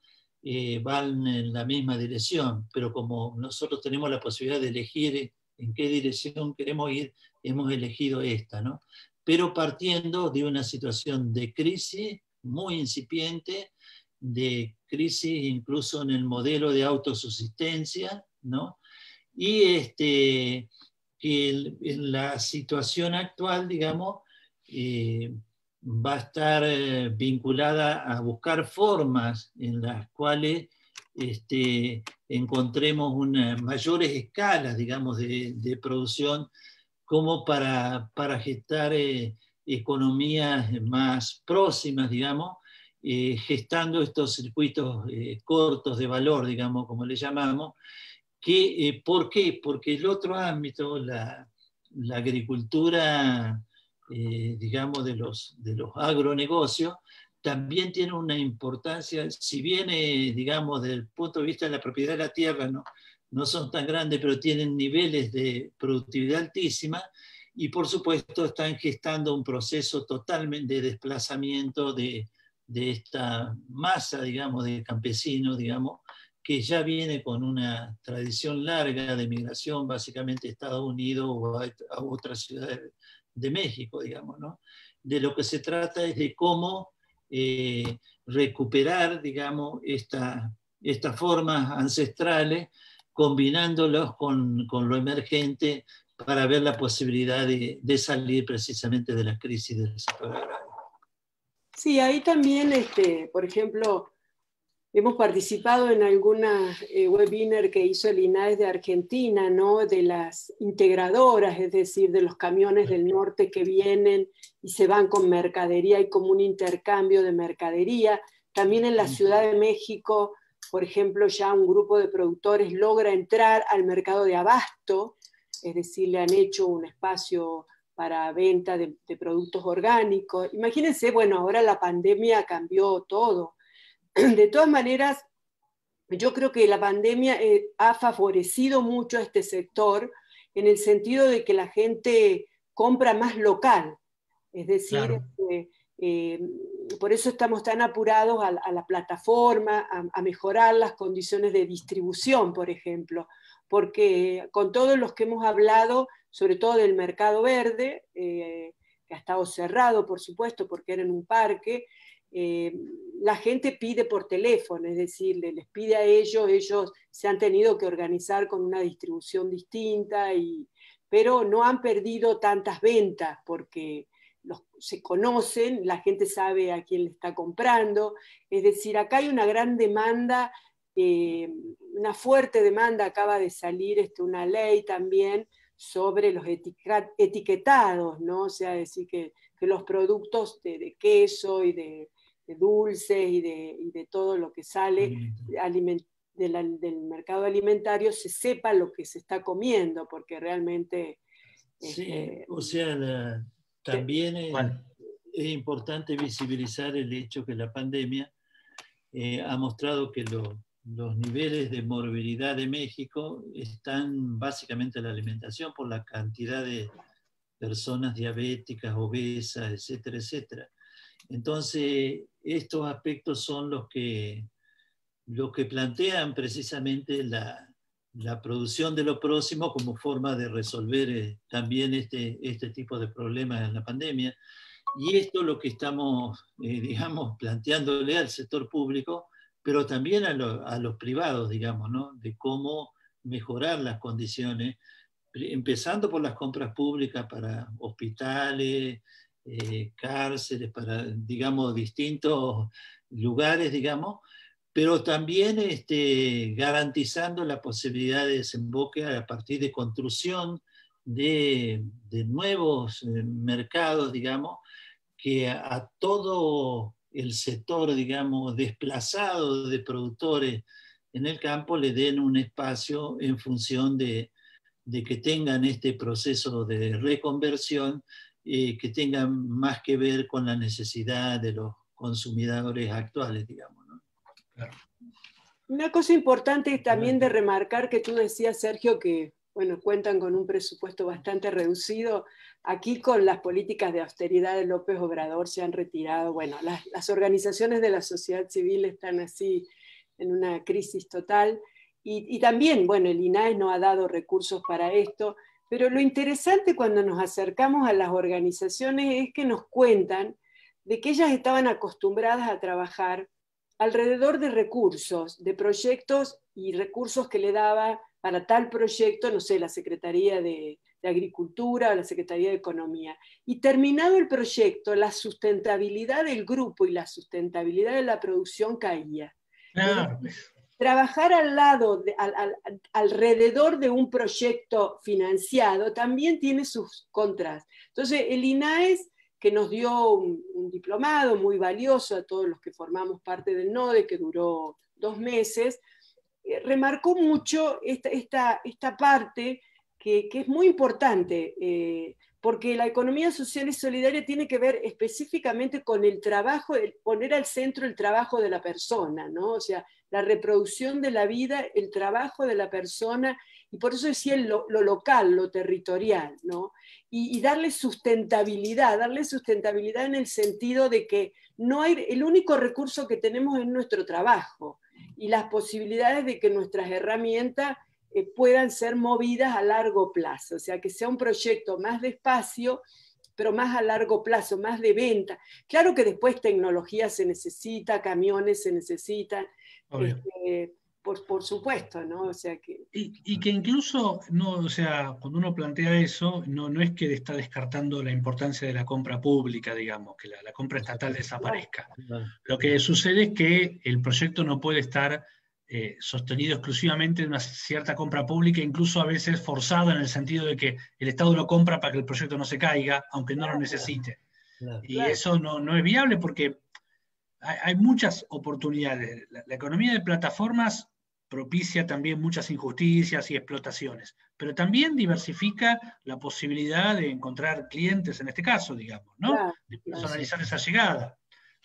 van en la misma dirección, pero como nosotros tenemos la posibilidad de elegir en qué dirección queremos ir, hemos elegido esta, ¿no? Pero partiendo de una situación de crisis muy incipiente, de crisis incluso en el modelo de autosubsistencia, ¿no? Y que en la situación actual, digamos, va a estar vinculada a buscar formas en las cuales encontremos mayores escalas, digamos, de producción, como para gestar economías más próximas, digamos, gestando estos circuitos cortos de valor, digamos, como le llamamos. ¿Por qué? Porque el otro ámbito, la agricultura, digamos, de los agronegocios, también tiene una importancia, si bien, digamos, desde el punto de vista de la propiedad de la tierra, no son tan grandes, pero tienen niveles de productividad altísima, y por supuesto están gestando un proceso totalmente de desplazamiento de esta masa, digamos, de campesinos, digamos, que ya viene con una tradición larga de migración, básicamente a Estados Unidos o a otras ciudades de México, digamos, ¿no? De lo que se trata es de cómo recuperar, digamos, estas formas ancestrales, combinándolos con lo emergente, para ver la posibilidad de salir precisamente de la crisis del sector agrario. Sí, ahí también, por ejemplo, hemos participado en algunas webinar que hizo el INAES de Argentina, ¿no? De las integradoras, es decir, de los camiones del norte que vienen y se van con mercadería, y como un intercambio de mercadería. También en la Ciudad de México, por ejemplo, ya un grupo de productores logra entrar al mercado de abasto, es decir, le han hecho un espacio para venta de productos orgánicos. Imagínense, bueno, ahora la pandemia cambió todo. De todas maneras, yo creo que la pandemia ha favorecido mucho a este sector, en el sentido de que la gente compra más local. Es decir, claro, por eso estamos tan apurados a la plataforma, a mejorar las condiciones de distribución, por ejemplo, porque con todos los que hemos hablado, sobre todo del mercado verde, que ha estado cerrado, por supuesto, porque era en un parque, la gente pide por teléfono, es decir, les pide a ellos se han tenido que organizar con una distribución distinta, pero no han perdido tantas ventas porque se conocen, la gente sabe a quién le está comprando, es decir, acá hay una gran demanda, una fuerte demanda, acaba de salir una ley también sobre los etiquetados, ¿no? O sea, decir que los productos de queso y de dulces y de todo lo que sale del mercado alimentario se sepa lo que se está comiendo, porque realmente... Sí, o sea, también es importante visibilizar el hecho que la pandemia ha mostrado que los niveles de morbilidad de México están básicamente en la alimentación por la cantidad de personas diabéticas, obesas, etcétera, etcétera. Entonces, estos aspectos son los que plantean precisamente la producción de lo próximo como forma de resolver también este tipo de problemas en la pandemia. Y esto es lo que estamos, digamos, planteándole al sector público, pero también a los privados, digamos, ¿no? De cómo mejorar las condiciones, empezando por las compras públicas para hospitales, cárceles, para, digamos, distintos lugares, digamos, pero también garantizando la posibilidad de desemboque a partir de construcción de nuevos mercados, digamos, que a todo el sector, digamos, desplazado de productores en el campo le den un espacio en función de que tengan este proceso de reconversión, que tengan más que ver con la necesidad de los consumidores actuales, digamos, ¿no? Claro. Una cosa importante también de remarcar que tú decías, Sergio, que bueno, cuentan con un presupuesto bastante reducido. Aquí con las políticas de austeridad de López Obrador se han retirado, bueno, las organizaciones de la sociedad civil están así en una crisis total. Y también, bueno, el INAES no ha dado recursos para esto, pero lo interesante cuando nos acercamos a las organizaciones es que nos cuentan de que ellas estaban acostumbradas a trabajar alrededor de recursos, de proyectos y recursos que le daba para tal proyecto, no sé, la Secretaría de Agricultura o la Secretaría de Economía. Y terminado el proyecto, la sustentabilidad del grupo y la sustentabilidad de la producción caía. Claro. Trabajar alrededor de un proyecto financiado también tiene sus contras. Entonces, el INAES, que nos dio un diplomado muy valioso a todos los que formamos parte del NODE, que duró 2 meses, remarcó mucho esta parte que es muy importante, porque la economía social y solidaria tiene que ver específicamente con el trabajo, poner al centro el trabajo de la persona, ¿no? O sea, la reproducción de la vida, el trabajo de la persona, y por eso decía lo local, lo territorial, ¿no? Y darle sustentabilidad en el sentido de que no hay, el único recurso que tenemos es nuestro trabajo, y las posibilidades de que nuestras herramientas puedan ser movidas a largo plazo, o sea, que sea un proyecto más despacio, pero más a largo plazo, más de venta. Claro que después tecnología se necesita, camiones se necesitan, por supuesto, ¿no? O sea que... Y que incluso, no, o sea, cuando uno plantea eso, no es que está descartando la importancia de la compra pública, digamos, que la compra estatal desaparezca. Lo que sucede es que el proyecto no puede estar sostenido exclusivamente de una cierta compra pública, incluso a veces forzado en el sentido de que el Estado lo compra para que el proyecto no se caiga, aunque no lo necesite. Y eso no es viable porque hay muchas oportunidades. La economía de plataformas propicia también muchas injusticias y explotaciones, pero también diversifica la posibilidad de encontrar clientes, en este caso, digamos, ¿no? De personalizar esa llegada.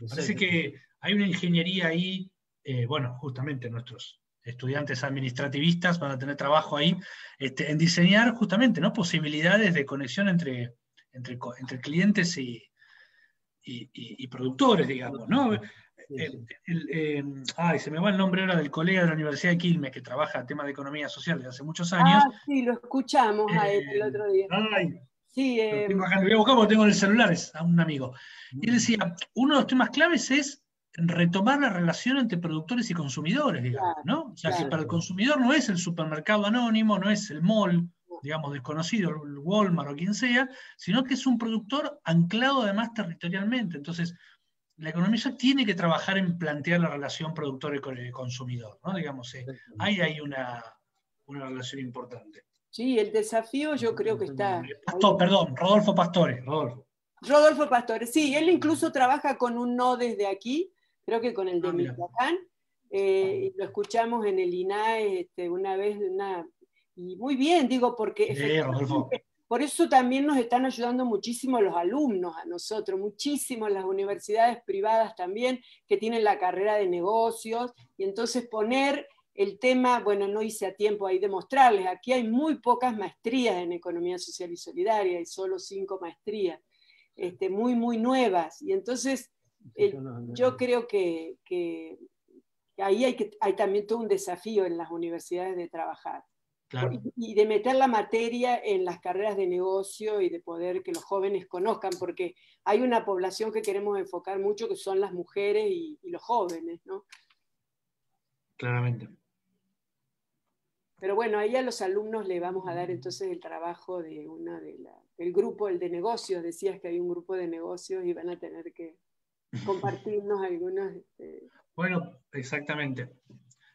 Parece que hay una ingeniería ahí, bueno, justamente nuestros estudiantes administrativistas van a tener trabajo ahí en diseñar justamente, ¿no? Posibilidades de conexión entre clientes y y productores, digamos, ¿no? Se me va el nombre ahora del colega de la Universidad de Quilmes que trabaja el tema de economía social desde hace muchos años. Sí, lo escuchamos a él el otro día. Sí, lo tengo acá, lo voy a buscar porque tengo en el celular, es a un amigo. Y él decía, uno de los temas claves es retomar la relación entre productores y consumidores, digamos, ¿no? O sea, que para el consumidor no es el supermercado anónimo, no es el mall, digamos, desconocido, el Walmart o quien sea, sino que es un productor anclado además territorialmente. Entonces, la economía social tiene que trabajar en plantear la relación productor-consumidor, ¿no? Digamos, ahí hay una relación importante. Sí, el desafío yo creo que está... Rodolfo Pastore. Rodolfo Pastore, sí, él incluso trabaja con un no desde aquí, creo que con el de Michoacán, lo escuchamos en el INAE una vez, y muy bien, digo, porque por eso también nos están ayudando muchísimo los alumnos, a nosotros, muchísimo las universidades privadas también, que tienen la carrera de negocios, y entonces poner el tema, bueno, no hice a tiempo ahí de mostrarles, aquí hay muy pocas maestrías en economía social y solidaria, hay solo 5 maestrías, muy, muy nuevas, y entonces yo creo que ahí hay también todo un desafío en las universidades de trabajar. Claro. Y de meter la materia en las carreras de negocio y de poder que los jóvenes conozcan, porque hay una población que queremos enfocar mucho, que son las mujeres y los jóvenes, ¿no? Claramente. Pero bueno, ahí a los alumnos le vamos a dar entonces el trabajo de del grupo, el de negocios. Decías que hay un grupo de negocios y van a tener que compartirnos algunos... Bueno, exactamente.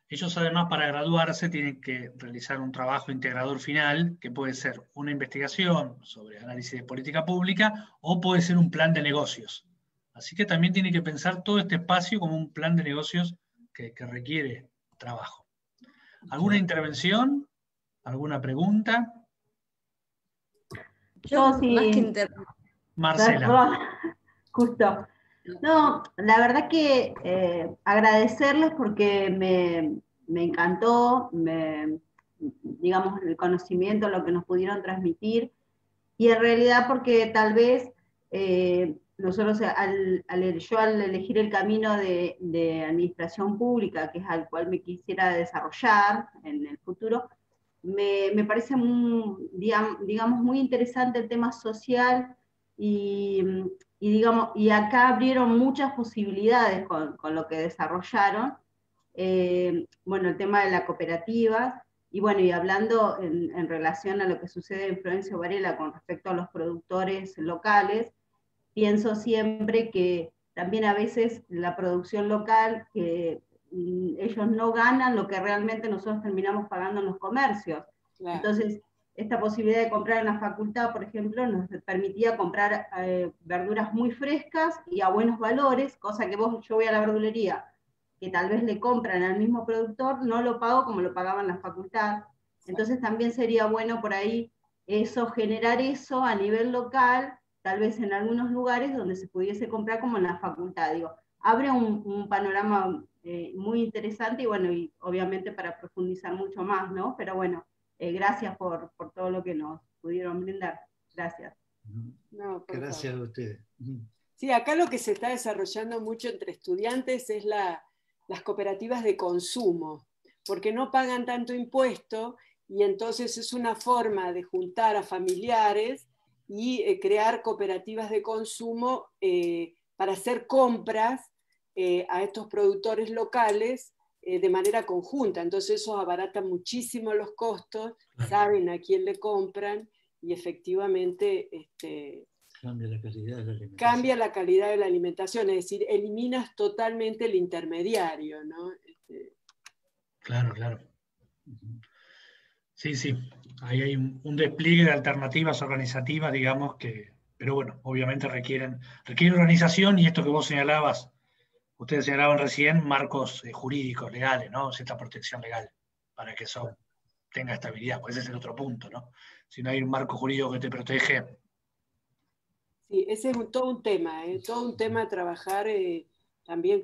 Ellos además para graduarse tienen que realizar un trabajo integrador final, que puede ser una investigación sobre análisis de política pública o puede ser un plan de negocios. Así que también tienen que pensar todo este espacio como un plan de negocios que requiere trabajo. ¿Alguna intervención? ¿Alguna pregunta? Yo sí. Marcela. Justo. No, la verdad que agradecerles porque me encantó, digamos, el conocimiento, lo que nos pudieron transmitir, y en realidad porque tal vez nosotros yo al elegir el camino de administración pública, que es al cual me quisiera desarrollar en el futuro, me parece digamos, muy interesante el tema social y acá abrieron muchas posibilidades con lo que desarrollaron. Bueno, el tema de la cooperativa, y bueno, y hablando en relación a lo que sucede en Florencio Varela con respecto a los productores locales, pienso siempre que también a veces la producción local, que ellos no ganan lo que realmente nosotros terminamos pagando en los comercios. Claro. Entonces, esta posibilidad de comprar en la facultad, por ejemplo, nos permitía comprar verduras muy frescas y a buenos valores, cosa que yo voy a la verdulería, que tal vez le compran al mismo productor, no lo pago como lo pagaba en la facultad. Entonces también sería bueno por ahí generar eso a nivel local, tal vez en algunos lugares donde se pudiese comprar como en la facultad. Digo, abre un panorama muy interesante y bueno, y obviamente para profundizar mucho más, ¿no? Pero bueno, gracias por todo lo que nos pudieron brindar. Gracias. No, gracias a ustedes. Sí, acá lo que se está desarrollando mucho entre estudiantes es las cooperativas de consumo, porque no pagan tanto impuesto y entonces es una forma de juntar a familiares y crear cooperativas de consumo para hacer compras a estos productores locales de manera conjunta. Entonces eso abarata muchísimo los costos, saben a quién le compran y efectivamente cambia la calidad de la alimentación. Cambia la calidad de la alimentación, es decir, eliminas totalmente el intermediario, ¿no? Claro. Sí, ahí hay un despliegue de alternativas organizativas, digamos, pero bueno, obviamente requiere organización y esto que vos señalabas, ustedes señalaban recién, marcos jurídicos, legales, ¿no? Cierta protección legal para que eso tenga estabilidad, pues ese es el otro punto, ¿no? Si no hay un marco jurídico que te protege. Sí, ese es todo un tema a trabajar también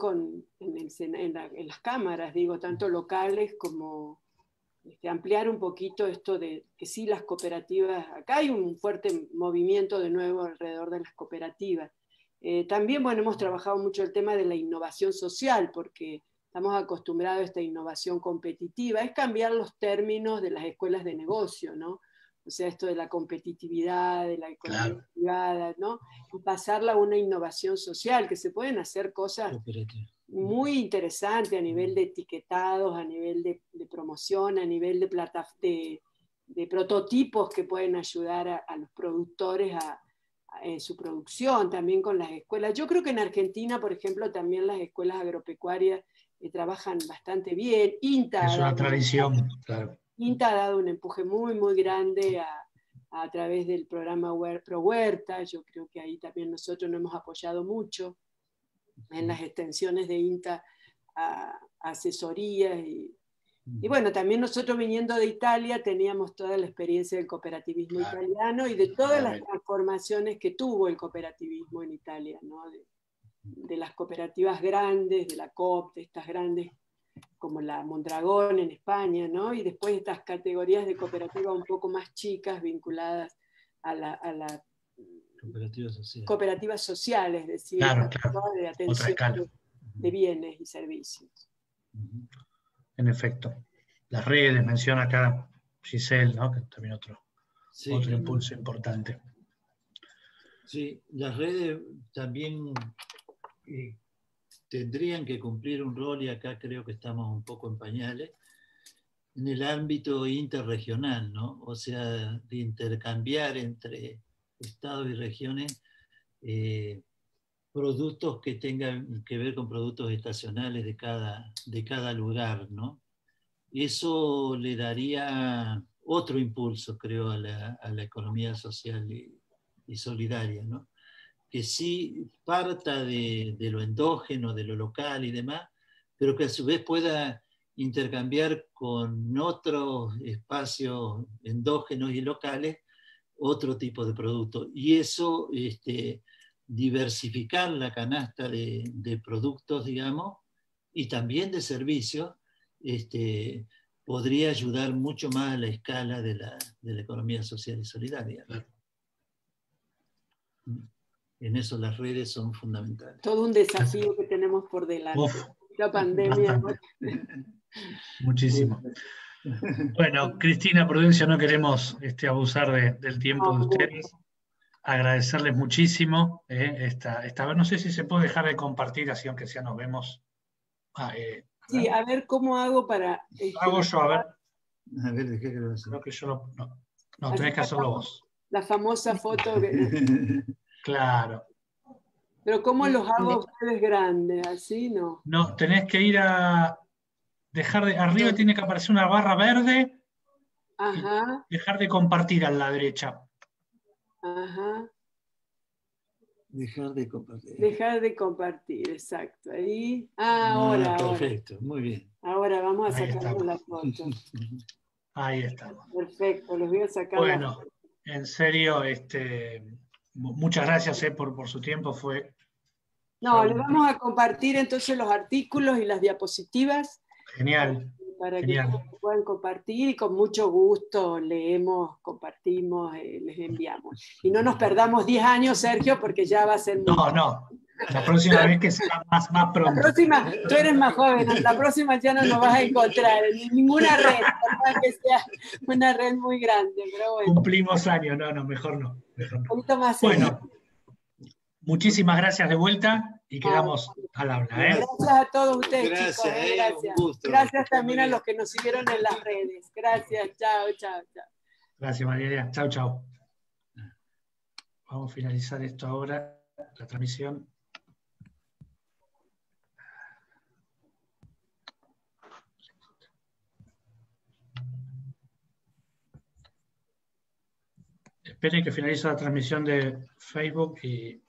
en las cámaras, digo, tanto locales como ampliar un poquito esto de que sí las cooperativas, acá hay un fuerte movimiento de nuevo alrededor de las cooperativas, También, bueno, hemos trabajado mucho el tema de la innovación social, porque estamos acostumbrados a esta innovación competitiva. Es cambiar los términos de las escuelas de negocio, ¿no? O sea, esto de la competitividad, de la economía privada, ¿no? Y pasarla a una innovación social, que se pueden hacer cosas muy interesantes a nivel de etiquetados, a nivel de promoción, a nivel de prototipos que pueden ayudar a los productores en su producción, también con las escuelas. Yo creo que en Argentina, por ejemplo, también las escuelas agropecuarias trabajan bastante bien. Es una tradición, claro. INTA ha dado un empuje muy, muy grande a través del programa Pro Huerta. Yo creo que ahí también nosotros nos hemos apoyado mucho en las extensiones de INTA a asesorías. Y bueno, también nosotros viniendo de Italia teníamos toda la experiencia del cooperativismo italiano y de todas las transformaciones que tuvo el cooperativismo en Italia, ¿no? De las cooperativas grandes, de la COP, de estas grandes como la Mondragón en España, ¿no? Y después estas categorías de cooperativas un poco más chicas vinculadas a la cooperativas sociales, es decir, de atención de bienes y servicios. En efecto. Las redes, menciona acá Giselle, ¿no? Que también otro impulso importante. Sí, las redes también tendrían que cumplir un rol, y acá creo que estamos un poco en pañales, en el ámbito interregional, ¿no? O sea, de intercambiar entre estados y regiones productos que tengan que ver con productos estacionales de cada lugar, ¿no? Eso le daría otro impulso, creo, a la economía social y solidaria, ¿no? Que sí parta de lo endógeno, de lo local y demás, pero que a su vez pueda intercambiar con otros espacios endógenos y locales otro tipo de productos. Y eso, diversificar la canasta de productos, digamos, y también de servicios, podría ayudar mucho más a la escala de la economía social y solidaria. En eso las redes son fundamentales. Todo un desafío que tenemos por delante. La pandemia. Muchísimo. Bueno, Cristina, Prudencio, no queremos abusar del tiempo de ustedes. Agradecerles muchísimo. Esta vez no sé si se puede dejar de compartir, así aunque sea nos vemos. Sí, a ver cómo hago para... Hago yo, a ver. A ver, ¿de qué creo que creo que yo no, tenés que hacerlo vos. La famosa foto. Claro. Pero ¿cómo los hago ustedes grandes? ¿Así no? No, tenés que ir a dejar de... Arriba tiene que aparecer una barra verde. Ajá. Dejar de compartir a la derecha. Ajá. Dejar de compartir. Dejar de compartir, exacto. Ahí. Ahora. Perfecto, muy bien. Ahora vamos a sacar la foto. Ahí estamos. Perfecto, les voy a sacar la foto. En serio, muchas gracias por su tiempo. Les vamos a compartir entonces los artículos y las diapositivas. Genial. Para que puedan compartir y con mucho gusto leemos, compartimos, les enviamos. Y no nos perdamos 10 años, Sergio, porque ya va a ser... No. La próxima vez que sea más pronto. La próxima, tú eres más joven, la próxima ya no nos vas a encontrar en ninguna red, que sea una red muy grande. Pero bueno. Cumplimos años, mejor no. Un poquito más bueno, muchísimas gracias de vuelta y quedamos al habla. Gracias a todos ustedes, gracias, chicos. Gracias. Un gusto. Gracias también a los que nos siguieron en las redes. Gracias, chao. Gracias, María. Chao. Vamos a finalizar esto ahora, la transmisión. Esperen que finalice la transmisión de Facebook y